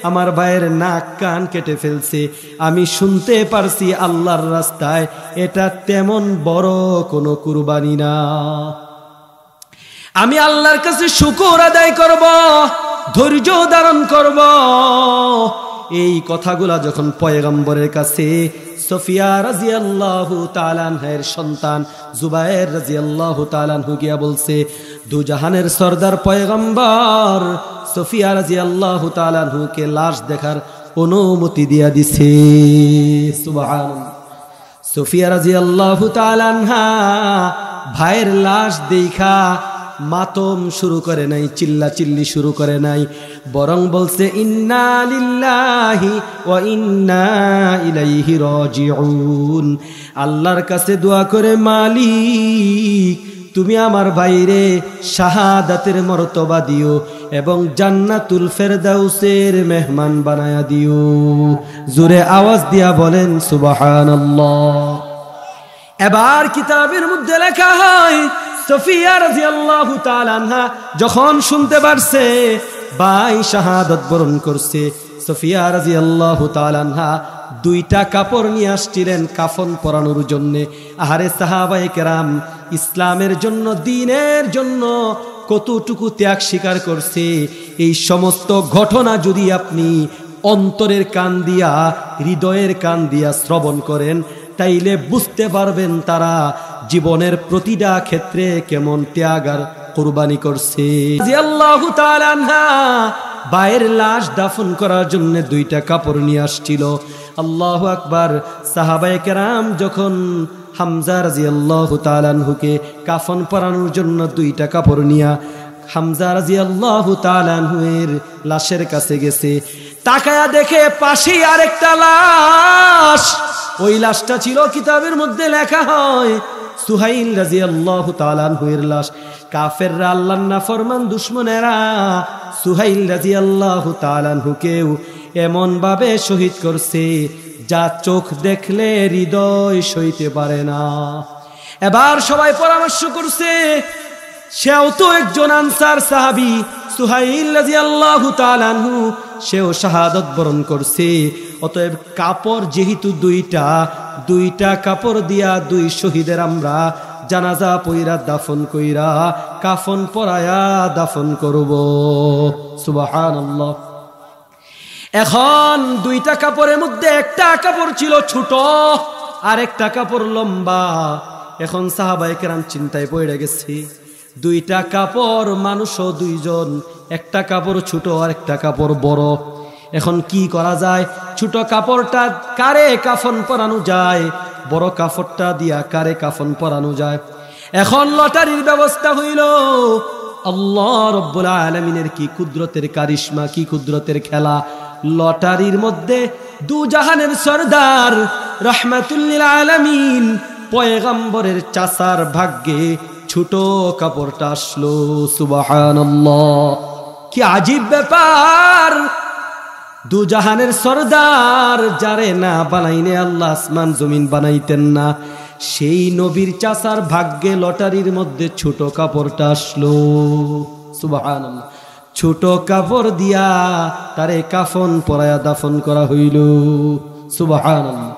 আমার ভাইয়ের নাক কান কেটে ফেলছে, আমি শুনতে পারছি আল্লাহর রাস্তায়, এটা তেমন বড় কোনো কুরবানি না। আমি আল্লাহর কাছে শুকর আদায় করব, ধৈর্য ধারণ করব। এই কথাগুলা যখন পয়গম্বরের কাছে সাফিয়া রাদিয়াল্লাহু তাআলা আনহার সন্তান জুবায়ের রাদিয়াল্লাহু তাআলা আনহু গিয়া বলছে, দুজাহানের সরদার পয়গম্বর সাফিয়া রাদিয়াল্লাহু তাআলা আনহুকে লাশ দেখার অনুমতি দিয়া দিছে। সুবহানাল্লাহ। সাফিয়া রাদিয়াল্লাহু তাআলা আনহা ভাইয়ের লাশ দেখা মাতম শুরু করে নাই, চিল্লা চিল্লি শুরু করে নাই, বরং বলছে, ইন্না লিল্লাহি ওয়া ইন্না ইলাইহি রাজিউন। আল্লাহর কাছে দোয়া করে, মালিক তুমি আমার ভাইরে শাহাদাতের মর্তবা দিও এবং জান্নাতুল ফেরদাউসের মেহমান বানায়া দিও। জোরে আওয়াজ দিয়া বলেন সুবহানাল্লাহ। এবার কিতাবের মধ্যে লেখা হয়, সাফিয়া রাদিয়াল্লাহু তাআলা আনহা যখন শুনতে পারছে ভাই শাহাদাত বরণ করছে, সাফিয়া রাদিয়াল্লাহু তাআলা আনহা দুইটা কাপড় নিয়ে আসছিলেন কাফন পরানোর জন্য। আহারে সাহাবায়ে কেরাম, ইসলামের জন্য, দ্বীনের জন্য কতটুকু ত্যাগ স্বীকার করছে। এই সমস্ত ঘটনা যদি আপনি অন্তরের কান দিয়া, হৃদয়ের কান দিয়া শ্রবণ করেন, তাইলে বুঝতে পারবেন তারা জীবনের প্রতিটা ক্ষেত্রে কেমন ত্যাগ আর কুরবানি করছে। রাদিয়াল্লাহু তাআলা আনহা ভাইয়ের লাশ দাফন করার জন্য দুইটা কাপড় নিয়ে আসছিল। আল্লাহু আকবার। সাহাবায়ে কেরাম যখন হামজা রাদিয়াল্লাহু তাআলা আনহুকে কাফন পরানোর জন্য দুইটা কাপড় নিয়ে হামজা রাদিয়াল্লাহু তাআলা আনহুর লাশের কাছে গেছে, তাকায়া দেখে পাশেই আরেকটা লাশ। ওই লাশটা ছিল, কিতাবের মধ্যে লেখা হয়, সুহাইল রাদিয়াল্লাহু তাআলা আনহুর লাশ। কাফেররা, আল্লাহর নাফরমান দুশমনেরা সুহাইল রাদিয়াল্লাহু তাআলা আনহুকেও এমন ভাবে শহীদ করছে যা চোখ দেখলে হৃদয় সইতে পারে না। এবার সবাই পরামর্শ করছে, সেও তো একজন আনসার সাহাবী, সুহাইল রাদিয়াল্লাহু তাআলা আনহু, সেও শাহাদাত বরণ করছে। অতএব কাপড় যেহেতু দুইটা কাপড় দিয়া দুই শহীদের আমরা জানাজা পইরা দাফন কইরা কাফন পরায়া দাফন করব। সুবহানাল্লাহ। এখন দুইটা কাপড়ের মধ্যে একটা কাপড় ছিল ছোট আর একটা কাপড় লম্বা। এখন সাহাবায়ে কেরাম চিন্তায় পড়ে গেছে, দুইটা কাপড়, মানুষও দুইজন, একটা কাপড় ছোট আর একটা কাপড় বড়। এখন কি করা যায়? ছোট কাপড়টা কারে কাফন পরানো যায়, বড় কাপড়টা দিয়া কারে কাফন পরানো যায়? এখন লটারির ব্যবস্থা হইল। আল্লাহ রাব্বুল আলামিনের কি কুদরতের কারিশমা, কি কুদরতের খেলা। লটারির মধ্যে দুজাহানের সরদার রাহমাতুল লিল আলামিন পয়গম্বরের চাচার ভাগ্যে ছোট কাপড়টা আসলো। সুবহানাল্লাহ, কি আজীব ব্যাপার! দুজাহানের সরদার যারে না বানাইনে আল্লাহ আসমান জমিন বানাইতেন না, সেই নবীর চাচার ভাগ্যে লটারির মধ্যে ছোট কাপড়টা আসলো। সুবহানাল্লাহ, ছোট কাপড় দিয়া তারে কাফন পরায়া দাফন করা হইল। সুবহানাল্লাহ।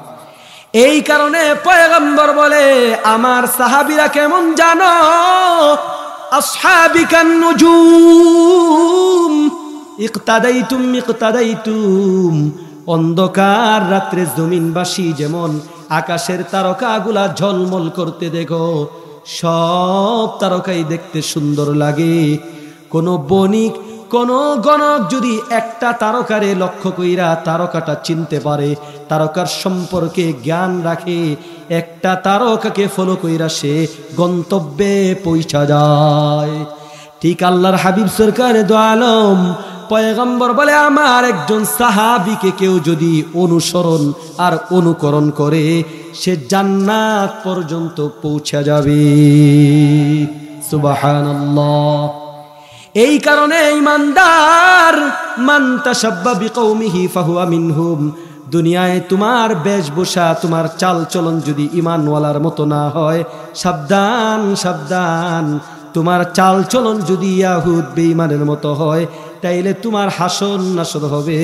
এই কারণে পয়গম্বর বলে, আমার সাহাবীরা কেমন জানো? আসহাবিকান নুজুম ইকতাদাইতুম ইকতাদাইতুম। অন্ধকার রাত্রে জমিনবাসী যেমন আকাশের তারকাগুলা ঝলমল করতে দেখো, সব তারকাই দেখতে সুন্দর লাগে। কোন বণিক, কোন গণক যদি একটা তারকারে লক্ষ্য কইরা তারকাটা চিনতে পারে, তারকার সম্পর্কে জ্ঞান রাখে, একটা তারকাকে ফলো কইরা সে গন্তব্যে পৌঁছা যায়। ঠিক আল্লাহর হাবিব সরকার দো আলম পয়গম্বর বলে, আমার একজন সাহাবীকে কেউ যদি অনুসরণ আর অনুকরণ করে, সে জান্নাত পর্যন্ত পৌঁছা যাবে। সুবহানাল্লাহ। এই কারণে ঈমানদার, মান তাশাব্বা বিকৌমিহি ফাহুয়া মিনহুম। দুনিয়ায় তোমার বেশভূষা, তোমার চালচলন যদি ঈমানওয়ালার মতো না হয়, সাবধান সাবধান। তোমার চালচলন যদি ইয়াহুদ বেঈমানের মতো হয়, তাইলে তোমার হাসর নাসর হবে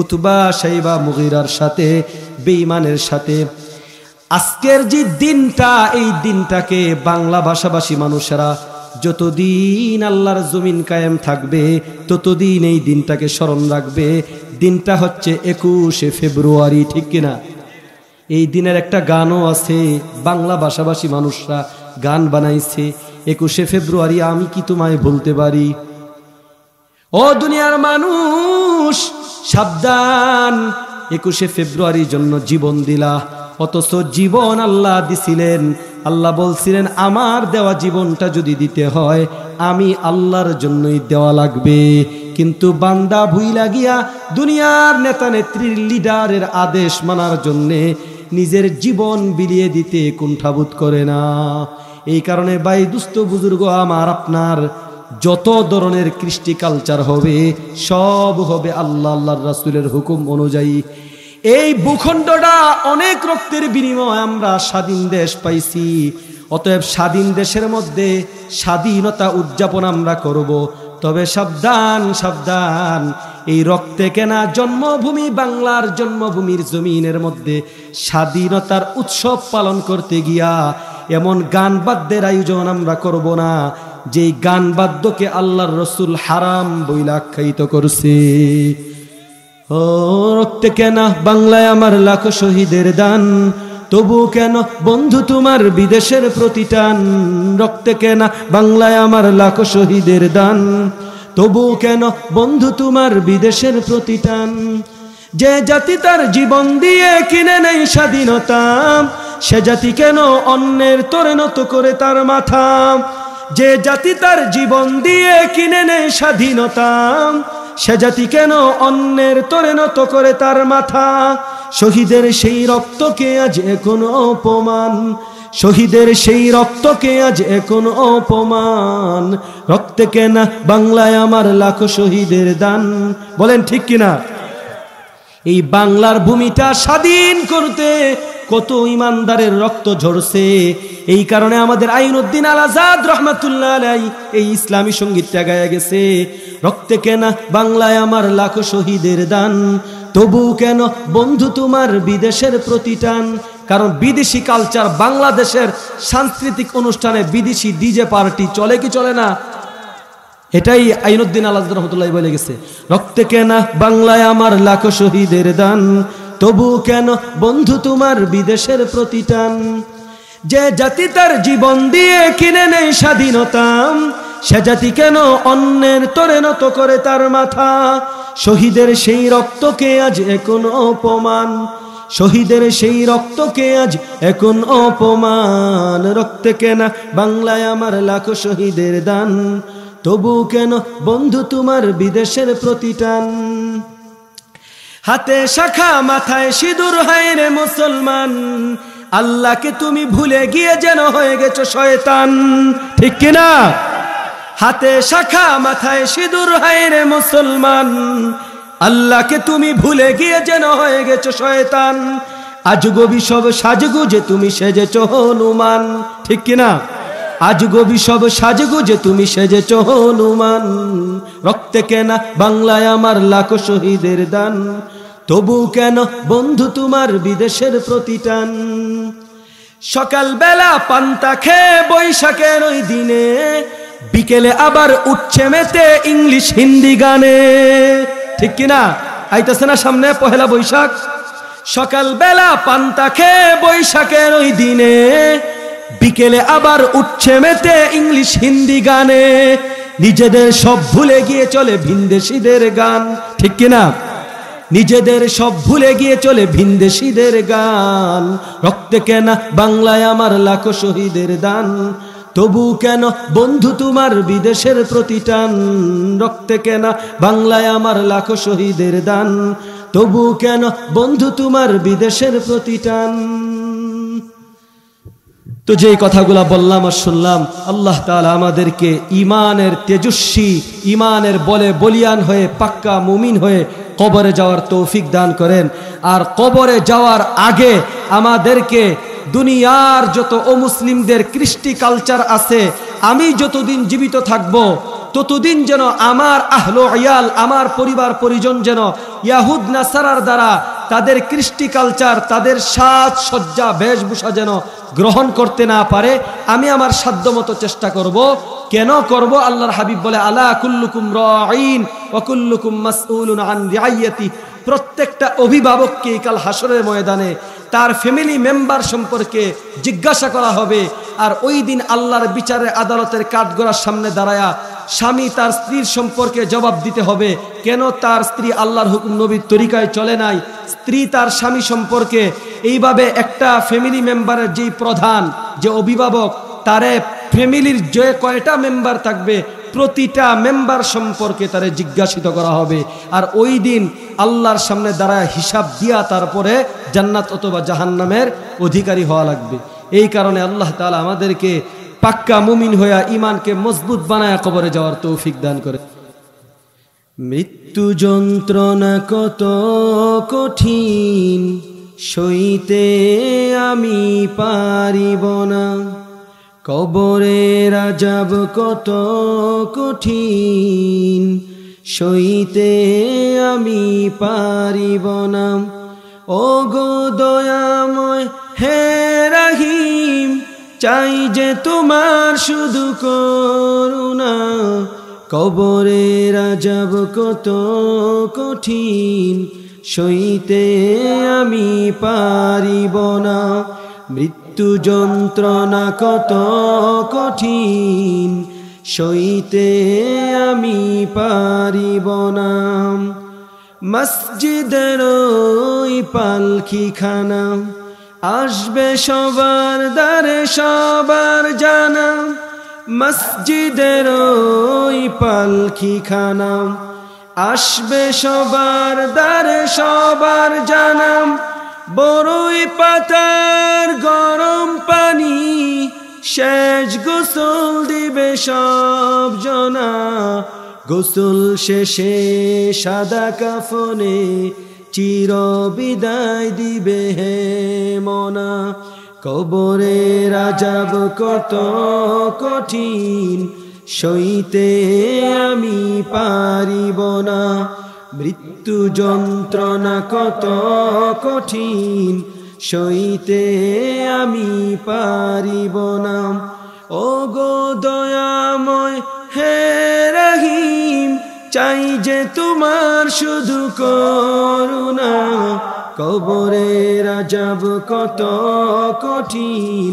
উতবা শাইবা মুগীরার সাথে, বেঈমানের সাথে। আজকের যে দিনটা, এই দিনটাকে বাংলা ভাষাভাষী মানুষেরা যতদিন আল্লাহর জমিন কায়েম থাকবে ততদিন এই দিনটাকে স্মরণ রাখবে। দিনটা হচ্ছে 21শে ফেব্রুয়ারি, ঠিক কিনা? এই দিনের একটা গানও আছে, বাংলা ভাষাভাষী মানুষরা গান বানাইছে, 21শে ফেব্রুয়ারি আমি কি তোমায় ভুলতে পারি। ও দুনিয়ার মানুষ, সাবধান! 21শে ফেব্রুয়ারির জন্য জীবন দিলা, অথচ জীবন আল্লাহ দিছিলেন। আল্লাহ বলছিলেন, আমার দেওয়া জীবনটা যদি দিতে হয় আমি আল্লাহর জন্যই দেওয়া লাগবে। কিন্তু বান্দা ভুইলা গিয়া দুনিয়ার নেতা নেত্রীর লিডারের আদেশ মানার জন্যে নিজের জীবন বিলিয়ে দিতে কুণ্ঠাবোধ করে না। এই কারণে ভাই দুস্থ বুজুর্গ আমার, আপনার যত ধরনের কৃষ্টি কালচার হবে সব হবে আল্লাহ আল্লাহর রাসূলের হুকুম অনুযায়ী। এই ভূখণ্ডটা অনেক রক্তের বিনিময়ে আমরা স্বাধীন দেশ পাইছি। অতএব স্বাধীন দেশের মধ্যে স্বাধীনতা উদযাপন আমরা করব। তবে সাবধান সাবধান, এই রক্তে কেনা জন্মভূমি বাংলার জন্মভূমির জমিনের মধ্যে স্বাধীনতার উৎসব পালন করতে গিয়া এমন গান বাদ্যের আয়োজন আমরা করব না যেই গান বাদ্যকে আল্লাহর রসুল হারাম বইলা আখ্যায়িত করছে। ও রক্তে কেনা বাংলায় আমার লাখো শহীদের দান, তবু কেন বন্ধু তোমার বিদেশের প্রতিটান। রক্তে কেনা বাংলায় আমার লাখো শহীদের দান, তবু কেন বন্ধু তোমার বিদেশের প্রতিটান। যে জাতি তার জীবন দিয়ে কিনে নেই স্বাধীনতা, সে জাতি কেন অন্যের তোরে নত করে তার মাথা। যে জাতি তার জীবন দিয়ে কিনে নেই স্বাধীনতা, সে জাতি কেন অন্যের তোরে নত করে তার মাথা। শহীদের সেই রক্তকে আজ এখন অপমান, শহীদের সেই রক্তকে আজ এখন অপমান। রক্তে কেনা বাংলায় আমার লাখো শহীদের দান। বলেন ঠিক কিনা? এই বাংলার ভূমিটা স্বাধীন করতে কত ইমানদারের রক্ত ঝরছে। এই কারণে আমাদের আইনউদ্দিন আল আজাদ রহমাতুল্লাহ আলাইহি এই ইসলামী সঙ্গীতটা গায়া গেছে, রক্তে কেনা বাংলায় আমার লাখো শহীদের দান, তবু কেন বন্ধু তোমার বিদেশের প্রতিটান। কারণ বিদেশি কালচার, বাংলাদেশের সাংস্কৃতিক অনুষ্ঠানে বিদেশি ডিজে পার্টি চলে কি চলে না? এটাই আইনউদ্দিন আল আজাদ রহমাতুল্লাহ বলে গেছে, রক্তে কেনা বাংলায় আমার লাখো শহীদের দান, তবু কেন বন্ধু তোমার বিদেশের প্রতিটান। যে জাতি তার জীবন দিয়ে কিনে নেই স্বাধীনতা, সে জাতি কেন অন্যের তোরে নত করে তার মাথা। শহীদের সেই রক্তকে আজ এখন অপমান, শহীদের সেই রক্তকে আজ এখন অপমান। রক্তে কেনা বাংলায় আমার লাখো শহীদের দান, তবু কেন বন্ধু তোমার বিদেশের প্রতিটান। হাতে শাখা মাথায় সিঁদুর হায় রে মুসলমান, আল্লাহকে তুমি ভুলে গিয়ে যেন হয়ে গেছো শয়তান, ঠিক কিনা? হাতে শাখা মাথায় সিঁদুর হায় রে মুসলমান, আল্লাহকে তুমি ভুলে গিয়ে যেন হয়ে গেছো শয়তান। আজগবি সব সাজগুজে তুমি সেজেছো হনুমান, ঠিক কিনা? আজগবি সব সাজগুজে তুমি সেজেছো হনুমান। রক্তে কেনা বাংলায় আমার লাখো শহীদের দান, তবু কেন বন্ধু তোমার বিদেশের প্রতিটান? সকাল বেলা পান্তা খেয়ে বৈশাখের ওই দিনে, বিকেলে আবার উঠছে মেতে ইংলিশ হিন্দি গানে, ঠিক কিনা? আইতাছে না সামনে পহেলা বৈশাখ। সকাল বেলা পান্তা খেয়ে বৈশাখের ওই দিনে, বিকেলে আবার উঠছে মেতে ইংলিশ হিন্দি গানে। নিজেদের সব ভুলে গিয়ে চলে ভিনদেশীদের গান, ঠিক কিনা? নিজেদের সব ভুলে গিয়ে চলে ভিনদেশীদের গান। রক্তে কেনা বাংলায় আমার লাখো শহীদের দান, তবু কেন বন্ধু তোমার বিদেশের প্রতিটান? রক্তে কেনা বাংলায় আমার লাখো শহীদের দান, তবু কেন বন্ধু তোমার বিদেশের প্রতিটান? তো যেই কথাগুলা বললাম আর শুনলাম, আল্লাহ তাআলা আমাদেরকে ইমানের তেজস্বী, ইমানের বলে বলিয়ান হয়ে পাক্কা মুমিন হয়ে কবরে যাওয়ার তৌফিক দান করেন। আর কবরে যাওয়ার আগে আমাদেরকে দুনিয়ার যত অমুসলিমদের কৃষ্টি কালচার আছে, আমি যতদিন জীবিত থাকব ততদিন যেন আমার আহলো ইয়াল, আমার পরিবার পরিজন যেন ইয়াহুদ নাসারার দ্বারা তাদের কৃষ্টি কালচার, তাদের সাজ সজ্জা বেশভূষা যেন গ্রহণ করতে না পারে, আমি আমার সাধ্যমতো চেষ্টা করব। কেন করব? আল্লাহর হাবিব বলে, আলা কুল্লুকুম রাঈন ওয়া কুল্লুকুম মাসউলুন আন রিআইয়াতি। প্রত্যেকটা অভিভাবককে কাল হাসরের ময়দানে তার ফ্যামিলি মেম্বার সম্পর্কে জিজ্ঞাসা করা হবে। আর ওই দিন আল্লাহর বিচারের আদালতের কাঠগড়ার সামনে দাঁড়ায়া স্বামী তার স্ত্রীর সম্পর্কে জবাব দিতে হবে, কেন তার স্ত্রী আল্লাহর হুকুম নবীর তরিকায় চলে নাই। স্ত্রী তার স্বামী সম্পর্কে এইভাবে একটা ফ্যামিলি মেম্বারের যেই প্রধান, যে অভিভাবক, তারে ফ্যামিলির যে কয়টা মেম্বার থাকবে প্রতিটা মেম্বার সম্পর্কে তারে জিজ্ঞাসিত করা হবে। আর ওই দিন আল্লাহর সামনে দাঁড়ায় হিসাব দিয়া তারপরে জান্নাত অথবা জাহান্নামের অধিকারী হওয়া লাগবে। এই কারণে আল্লাহ তাআলা আমাদেরকে পাক্কা মুমিন হইয়া ইমানকে মজবুত বানায়া কবরে যাওয়ার তৌফিক দান করে। মৃত্যু যন্ত্রণা কত কঠিন, সইতে আমি পারিব না। কবরের আযাব কত কঠিন, সইতে আমি পারিব না। ও গো দয়াময় হে রহিম, চাই যে তোমার শুধু করুণা। কবরের আযাব কত কঠিন, সইতে আমি পারিব না। মৃত্যু যন্ত্রণা কত কঠিন, সইতে আমি পারিব না। মসজিদের ওই পালকিখানা, আসবে সবার দ্বারে সবার জানা। মসজিদের ওই পালকিখানা, আসবে সবার দ্বারে সবার জানা। বড়ই পাতার গরম পানি, শেষ গোসল দিবে সব জনা। গোসল শেষে সাদা কাফনে চির বিদায় দিবে হে মনা। কবরের আযাব কত কঠিন, সইতে আমি পারিব না। মৃত্যু যন্ত্রণা কত কঠিন, সইতে আমি পারিব না। ও গো দয়াময় হে রহিম, চাই যে তোমার শুধু করুণা। কবরের আযাব কত কঠিন,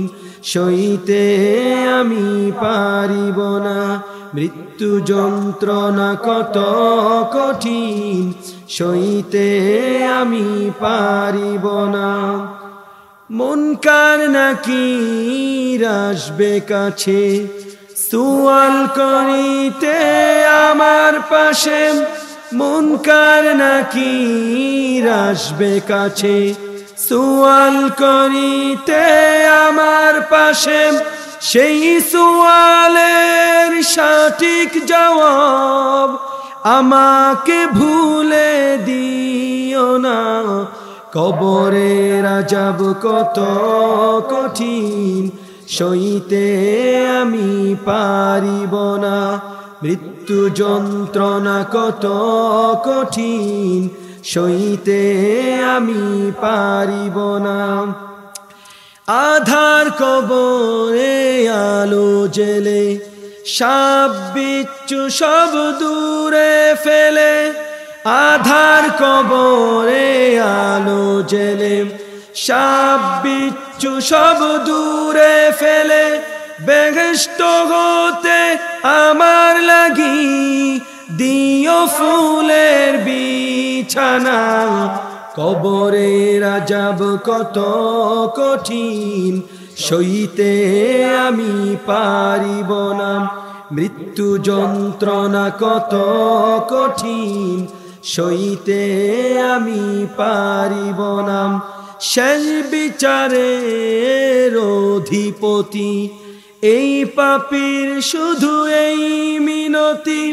সইতে আমি পারিব না। মৃত্যু যন্ত্রণা কত কঠিন, সইতে আমি পারিব না। মুনকার নাকির আসবে কাছে, সুয়াল করিতে আমার পাশে। মুনকার নাকির আসবে কাছে, সুয়াল করিতে আমার পাশে, সেই সুয়ালের সঠিক জবাব আমাকে ভুলে দিও না। কবরের আযাব কত কঠিন, সইতে আমি পারিব না। মৃত্যু যন্ত্রণা কত কঠিন, সইতে আমি পারিব না। আধার কবরে আলো জেলে, সাপ বিচ্ছু সব দূরে ফেলে। আধার কবরে আলো জেলে, সাপ বিচ্ছু সব দূরে ফেলে। বেহেশত হতে আমার লাগি দিও ফুলের বিছানা। কবরের আযাব কত কঠিন, সইতে আমি পারিব না। মৃত্যু যন্ত্রণা কত কঠিন, সইতে আমি পারিব না। শেষ বিচারের অধিপতি, এই পাপীর শুধু এই মিনতি।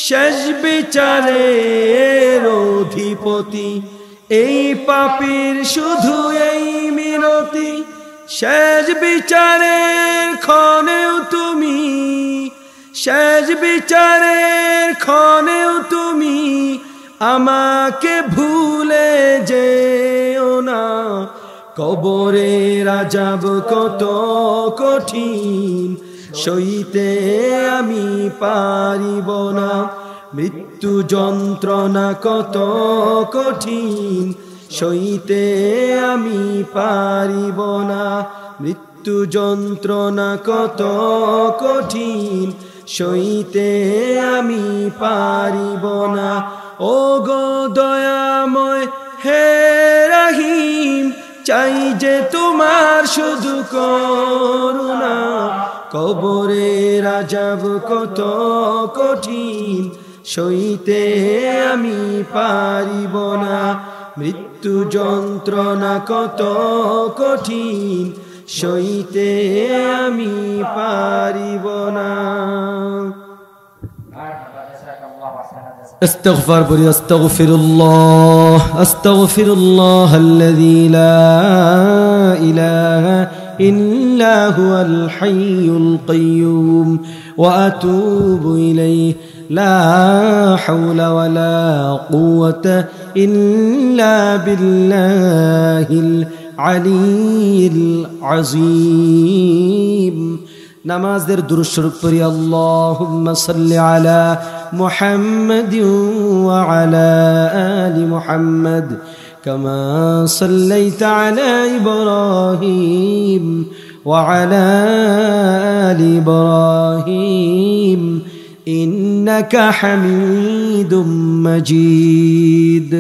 শেষ বিচারের অধিপতি, এই পাপীর শুধু এই মিনতি। শেষ বিচারের ক্ষণেও তুমি, শেষ বিচারের ক্ষণেও তুমি আমাকে ভুলে যেও না। কবরের আযাব কত কঠিন, সইতে আমি পারিব না। মৃত্যু যন্ত্রণা কত কঠিন, সইতে আমি পারিব না। মৃত্যু যন্ত্রণা কত কঠিন, সইতে আমি পারিব না। ও গো দয়াময় হে রহিম, চাই যে তোমার শুধু করুণা। কবরের আযাব কত কঠিন, সইতে আমি পারিব না। মৃত্যু যন্ত্রণা কত কঠিন, সইতে আমি পারিব না। استغفر بني استغفر الله الذي لا إله إلا هو الحي القيوم وأتوب إليه لا حول ولا قوة إلا بالله العلي العظيم নামাজের দুরূদ শরীফ পড়ি আল্লাহুম্মা সাল্লি আলা মুহাম্মাদিন ওয়া আলা আলি মুহাম্মাদ কামা সাল্লাইতা আলা ইব্রাহিম ওয়া আলা আলি ইব্রাহিম ইন্নাকা হামিদুম মাজিদ।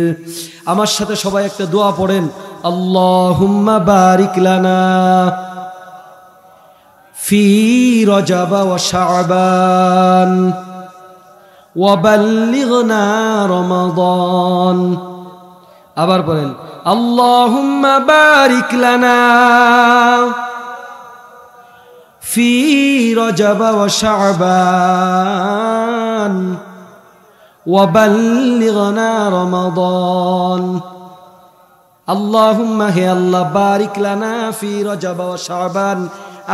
আমার সাথে সবাই একটা দোয়া পড়েন, আল্লাহুম্মা বারিক লানা في رجب وشعبان وبلغنا رمضان। আবার বলেন, আল্লাহুম্মা বারিক লানা في رجب وشعبان وبلغنا رمضان। আল্লাহুম্মা হে আল্লাহ, বারিক লানা ফি রজব ওয়া শাবান,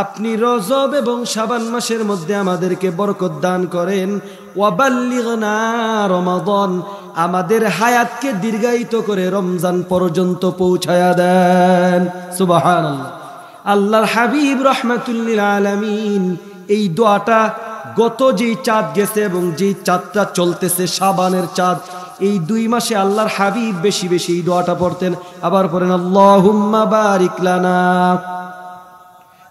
আপনি রজব এবং শাবান মাসের মধ্যে আমাদেরকে বরকত দান করেন। ওয়াবাল্লিগনা রমাদান, আমাদের হায়াতকে দীর্ঘায়িত করে রমজান পর্যন্ত পৌঁছায়া দেন। সুবহানাল্লাহ। আল্লাহর হাবিব রাহমাতুল লিল আলামিন এই দোয়াটা গত যেই চাঁদ গেছে এবং যেই চাঁদটা চলতেছে শাবানের চাঁদ, এই 2 মাসে আল্লাহর হাবিব বেশি বেশি এই দোয়াটা পড়তেন। আবার পড়েন, আল্লাহুম্মা বারিক লানা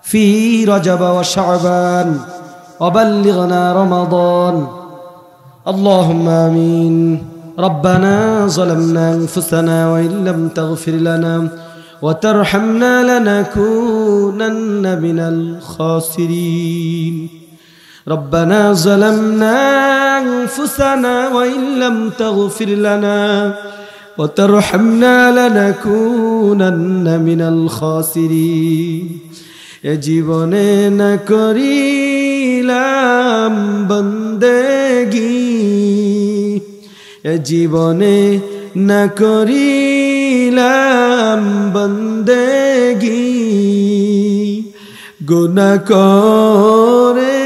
ফি রজব ওয়া শাবান ওয়া বাল্লিগনা রমাদান। আল্লাহুম্মা আমিন। রব্বানা যালামনা আনফুসানা ওয়া ইল্লাম তাগফির লানা ওয়া তারহামনা লানাকুনান্না মিনাল খাসিরিন। ربنا ظلمنا أنفسنا وإن لم تغفر لنا وترحمنا لنكونن من الخاسرين এ জীবনে না করিলাম বন্দেগি এ জীবনে না করিলাম বন্দেগি গুনাহ করে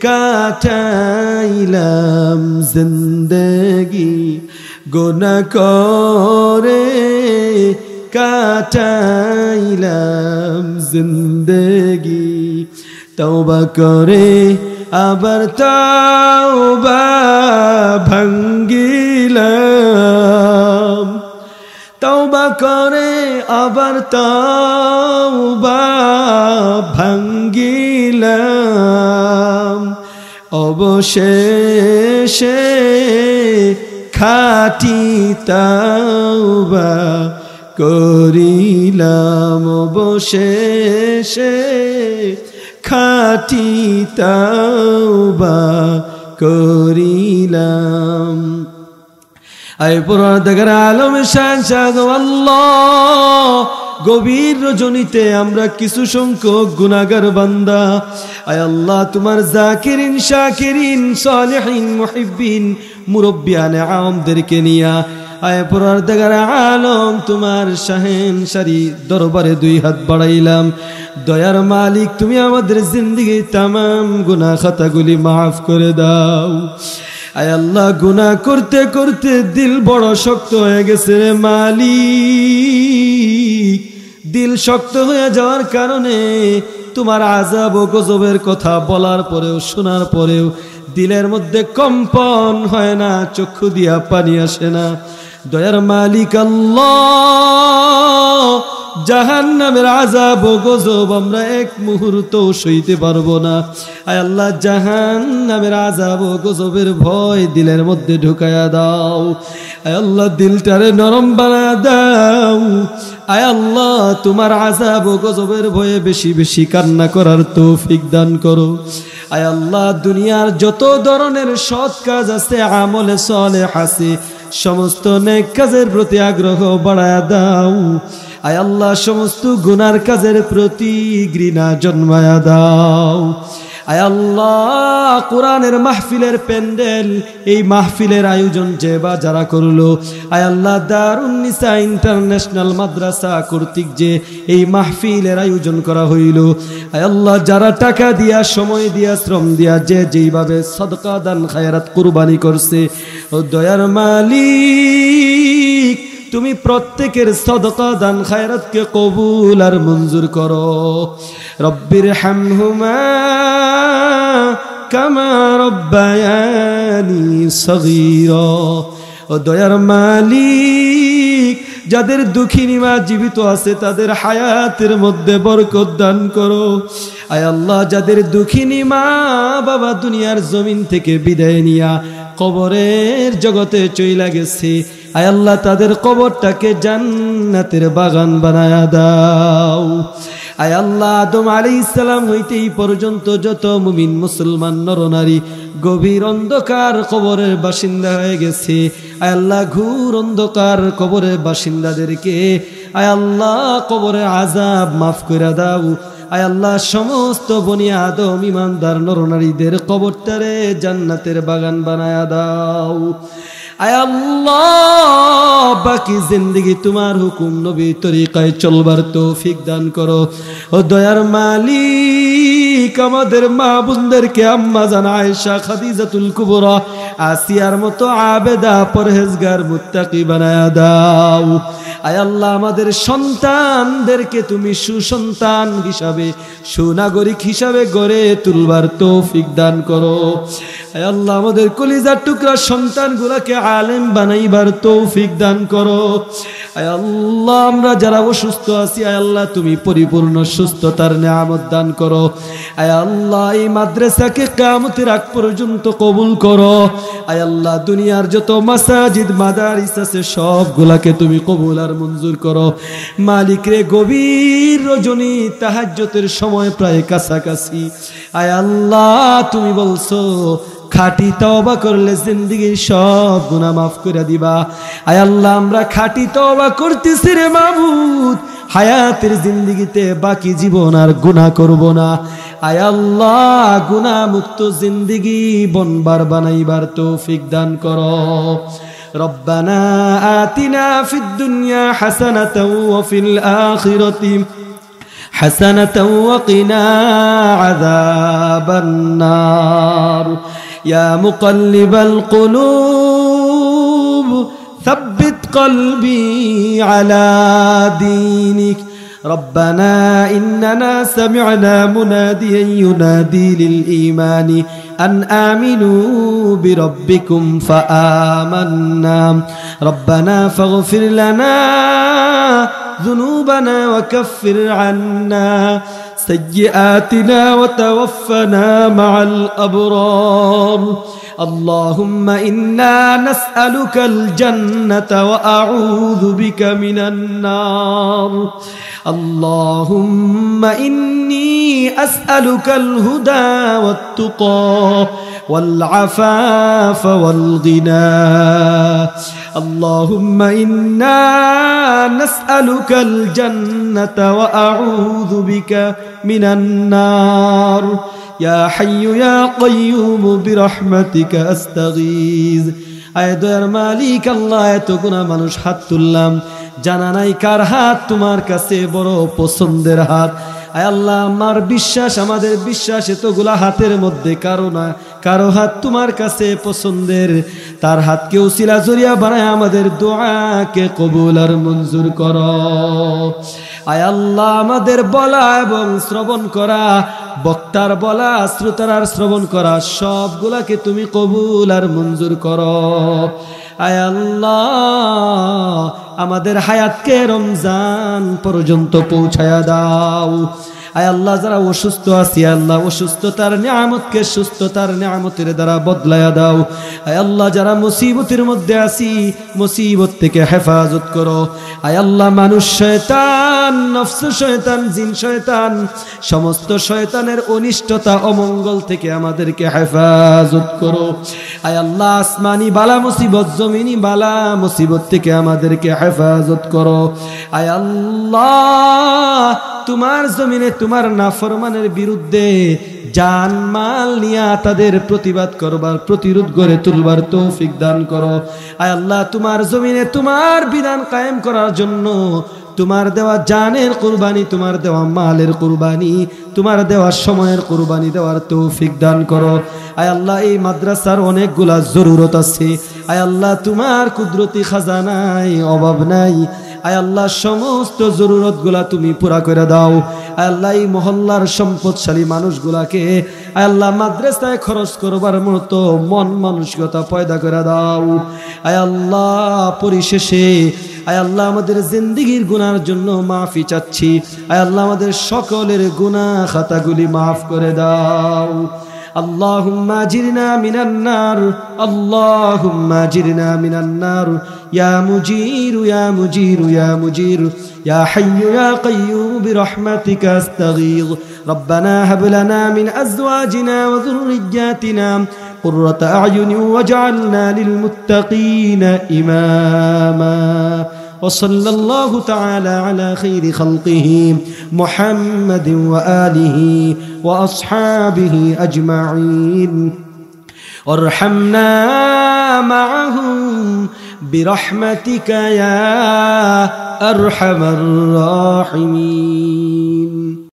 কাটাইলাম জিন্দেগি গুনাহ করে কাটাইলাম জিন্দেগি তওবা করে আবার তওবা ভাঙ্গিলাম তওবা করে আবার তওবা ভাঙ্গিলাম অবশেষে খাঁটি তওবা করিলাম অবশেষে খাঁটি তওবা করিলাম আয় পরওয়ারদিগার আলম শান শাহ আল্লাহ গভীর রজনীতে আমরা কিছু সংখ্যক গুনাহগার বান্দা আয় আল্লাহ তোমার জাকিরিন শাকিরিন সালিহিন মুহিব্বিন মুরব্বিয়ানে আমদেরকে নিয়া আয় পরওয়ারদিগার আলম তোমার শাহেন সারি দরবারে দুই হাত বাড়াইলাম দয়ার মালিক তুমি আমাদের জিন্দেগির तमाम গুনাহ খাতাগুলি maaf করে দাও আয় আল্লাহ গুনাহ করতে করতে দিল বড় শক্ত হয়ে গেছে রে মালিক দিল শক্ত হয়ে যাওয়ার কারণে তোমার আযাব ও গজবের কথা বলার পরেও শোনার পরেও দিলের মধ্যে কম্পন হয় না চক্ষু দিয়া পানি আসে না দয়ার মালিক আল্লাহ জাহান্নামের আযাব ও গজব আমরা এক মুহূর্ত সইতে পারবো না আয় আল্লাহ জাহান্নামের আযাব ও গজবের ভয় দিলের মধ্যে ঢুকায়া দাও আয় আল্লাহ দিলটারে নরম বানায়া দাও আয় আল্লাহ তোমার আযাব ও গজবের ভয়ে বেশি বেশি কান্না করার তৌফিক দান করো আয় আল্লাহ দুনিয়ার যত ধরনের সৎ কাজ আছে আমলে সালেহ আছে সমস্ত নেক কাজের প্রতি আগ্রহ বাড়ায়া দাও আয় আল্লাহ সমস্ত গুনার কাজের প্রতি ঘৃণা জন্মায়া দাও আয় আল্লাহ কোরআনের মাহফিলের প্যান্ডেল এই মাহফিলের আয়োজন যে বা যারা করলো আয় আল্লাহ দারুন নিসা ইন্টারন্যাশনাল মাদ্রাসা কর্তৃক যে এই মাহফিলের আয়োজন করা হইল আয় আল্লাহ যারা টাকা দিয়া সময় দিয়া শ্রম দিয়া যে যেইভাবে সদকা দান খায়রাত কুরবানি করছে ও দয়ার মালিক তুমি প্রত্যেকের সদকা দান খায়রাতকে কবুল আর মঞ্জুর করো রব্বির হামহুমা কামা রব্বায়ানি সগীরা ও দয়ার মালিক যাদের দুঃখিনী মা জীবিত আছে তাদের হায়াতের মধ্যে বরকত দান করো আয় আল্লাহ যাদের দুঃখিনী মা বাবা দুনিয়ার জমিন থেকে বিদায় নিয়া কবরের জগতে চইলা গেছে আয় আল্লাহ তাদের কবরটাকে জান্নাতের বাগান বানায়া দাও আয় আল্লাহ আদম আলাইহিস সালাম হইতে এই পর্যন্ত যত মুমিন মুসলমান নরনারী গভীর অন্ধকার কবরের বাসিন্দা হয়ে গেছে আয় আল্লাহ ঘোর অন্ধকার কবরের বাসিন্দাদেরকে আয় আল্লাহ কবরের আযাব মাফ করে দাও আয় আল্লাহ সমস্ত বনি আদম ইমানদার নরনারীদের কবরটারে জান্নাতের বাগান বানায়া দাও আয় আল্লাহ বাকি জিন্দেগি তোমার হুকুম নবী তরিকায় চলবার তৌফিক দান করো ও দয়ার মালিক আমাদের মা বোনদেরকে আম্মা জান আয়েশা খাদিজাতুল কুবরা আসিয়ার মতো আবেদা পরহেজগার মুত্তাকি বানায়া দাও আয় আল্লাহ আমাদের সন্তানদেরকে তুমি সুসন্তান হিসাবে সুনাগরিক হিসাবে গড়ে তুলবার তৌফিক দান করো আয় আল্লাহ আমাদের কলিজার টুকরা সন্তানগুলোকে আলেম বানাইবার তৌফিক দান করো আয় আল্লাহ আমরা যারা অসুস্থ আছি আয় আল্লাহ তুমি পরিপূর্ণ সুস্থতার নিয়ামত দান করো। আয় আল্লাহ এই মাদ্রাসাকে কিয়ামতের আগ পর্যন্ত কবুল করো। আয় আল্লাহ দুনিয়ার যত মাসাজিদ মাদারিস আছে সবগুলাকে তুমি কবুল আর মঞ্জুর করো। মালিক রে গভীর রজনী তাহাজ্জুদের সময় প্রায় কাছাকাছি, আয় আল্লাহ তুমি বলছো খাঁটি তওবা করলে জিন্দেগির সব গুনাহ মাফ করে দিবা। আয় আল্লাহ আমরা খাঁটি তওবা করতেছি রে মাবুদ, হায়াতের জিন্দেগিতে বাকি জীবন আর গুনাহ করব না। আয় আল্লাহ গুনাহ মুক্ত জিন্দেগি বনবার বানাইবার তৌফিক দান করো। রব্বানা আতিনা ফিদ দুনিয়া হাসানাতাও ওয়া ফিল আখিরাতি হাসানাতাও ওয়া কিনা আযাবান নার। ইয়া মুকাল্লিবাল কুলুব ثبت قلبي على دينك ربنا إننا سمعنا مناديا ينادي للإيمان أن آمنوا بربكم فآمنا ربنا فاغفر لنا ذنوبنا وكفر عنا سيئاتنا وتوفنا مع الأبرار اللهم إنا نسألك الجنة وأعوذ بك من النار اللهم إني أسألك الهدى والتقى والعفاف والغنى اللهم إنا نسألك الجنة وأعوذ بك من النار يا حي يا قيوم برحمتك أستغيث আয় দয়ার মালিক আল্লাহ এত গুনাহ মানুষ হাত তুললাম, জানা নাই কার হাত তোমার কাছে বড় পছন্দের হাত। আয় আল্লাহ আমার বিশ্বাস, আমাদের বিশ্বাস এতগুলা হাতের মধ্যে কারো হাত তোমার কাছে পছন্দের, তার হাতকে উসিলা জরিয়া বানায় আমাদের দোয়াকে কবুল আর মঞ্জুর করো। আয় আল্লাহ আমাদের বলা এবং শ্রবণ করা, বক্তার বলা শ্রোতার শ্রবণ করা সবগুলাকে তুমি কবুল আর মঞ্জুর করো। আয় আল্লাহ আমাদের হায়াতকে রমজান পর্যন্ত পৌঁছায়া দাও। আয় আল্লাহ যারা অসুস্থ আছি আল্লাহ অসুস্থতার নিয়ামতকে সুস্থতার নিয়ামতের দ্বারা বদলায়া দাও। আয় আল্লাহ যারা মুসিবতের মধ্যে আছি মুসিবত থেকে হেফাজত করো। আয় আল্লাহ মানুষ শয়তান, নফস শয়তান, জিন শয়তান, সমস্ত শয়তানের অনিষ্টতা অমঙ্গল থেকে আমাদেরকে হেফাজত করো। আয় আল্লাহ আসমানি বালা মুসিবত, জমিনি বালা মুসিবত থেকে আমাদেরকে হেফাজত করো। আয় আল্লাহ তোমার জমিনে তোমার নাফরমানের বিরুদ্ধে জান মাল নিয়া তাদের প্রতিবাদ করবার, প্রতিরোধ গড়ে তুলবার তৌফিক দান করো। আয় আল্লাহ তোমার জমিনে তোমার বিধান কায়েম করার জন্য তোমার দেওয়া জানের কুরবানি, তোমার দেওয়া মালের কুরবানি, তোমার দেওয়া সময়ের কুরবানি দেওয়ার তৌফিক দান করো। আয় আল্লাহ এই মাদ্রাসার অনেকগুলা জরুরত আছে, আয় আল্লাহ তোমার কুদরতি খাজানায় অভাব নাই। আয় আল্লাহ সমস্ত জরুরত গুলা তুমি পুরা করে দাও। আয় আল্লাহ এই মহল্লার সম্পদশালী মানুষগুলাকে আয় আল্লাহ মাদ্রাসায় খরচ করবার মতো মন মানসিকতা পয়দা করে দাও। আয় আল্লাহ পরিশেষে আয় আল্লাহ আমাদের জিন্দেগির গুনার জন্য মাফি চাচ্ছি। আয় আল্লাহ আমাদের সকলের গুনাহ খাতাগুলি মাফ করে দাও। اللهم اجرنا من النار اللهم اجرنا من النار يا مجير يا مجير يا مجير يا حي يا قيوم برحمتك استغيث ربنا هب لنا من ازواجنا وذرياتنا قرة اعين واجعلنا للمتقين اماما وصلى الله تعالى على خير خلقه محمد وآله وأصحابه أجمعين وارحمنا معهم برحمتك يا أرحم الراحمين.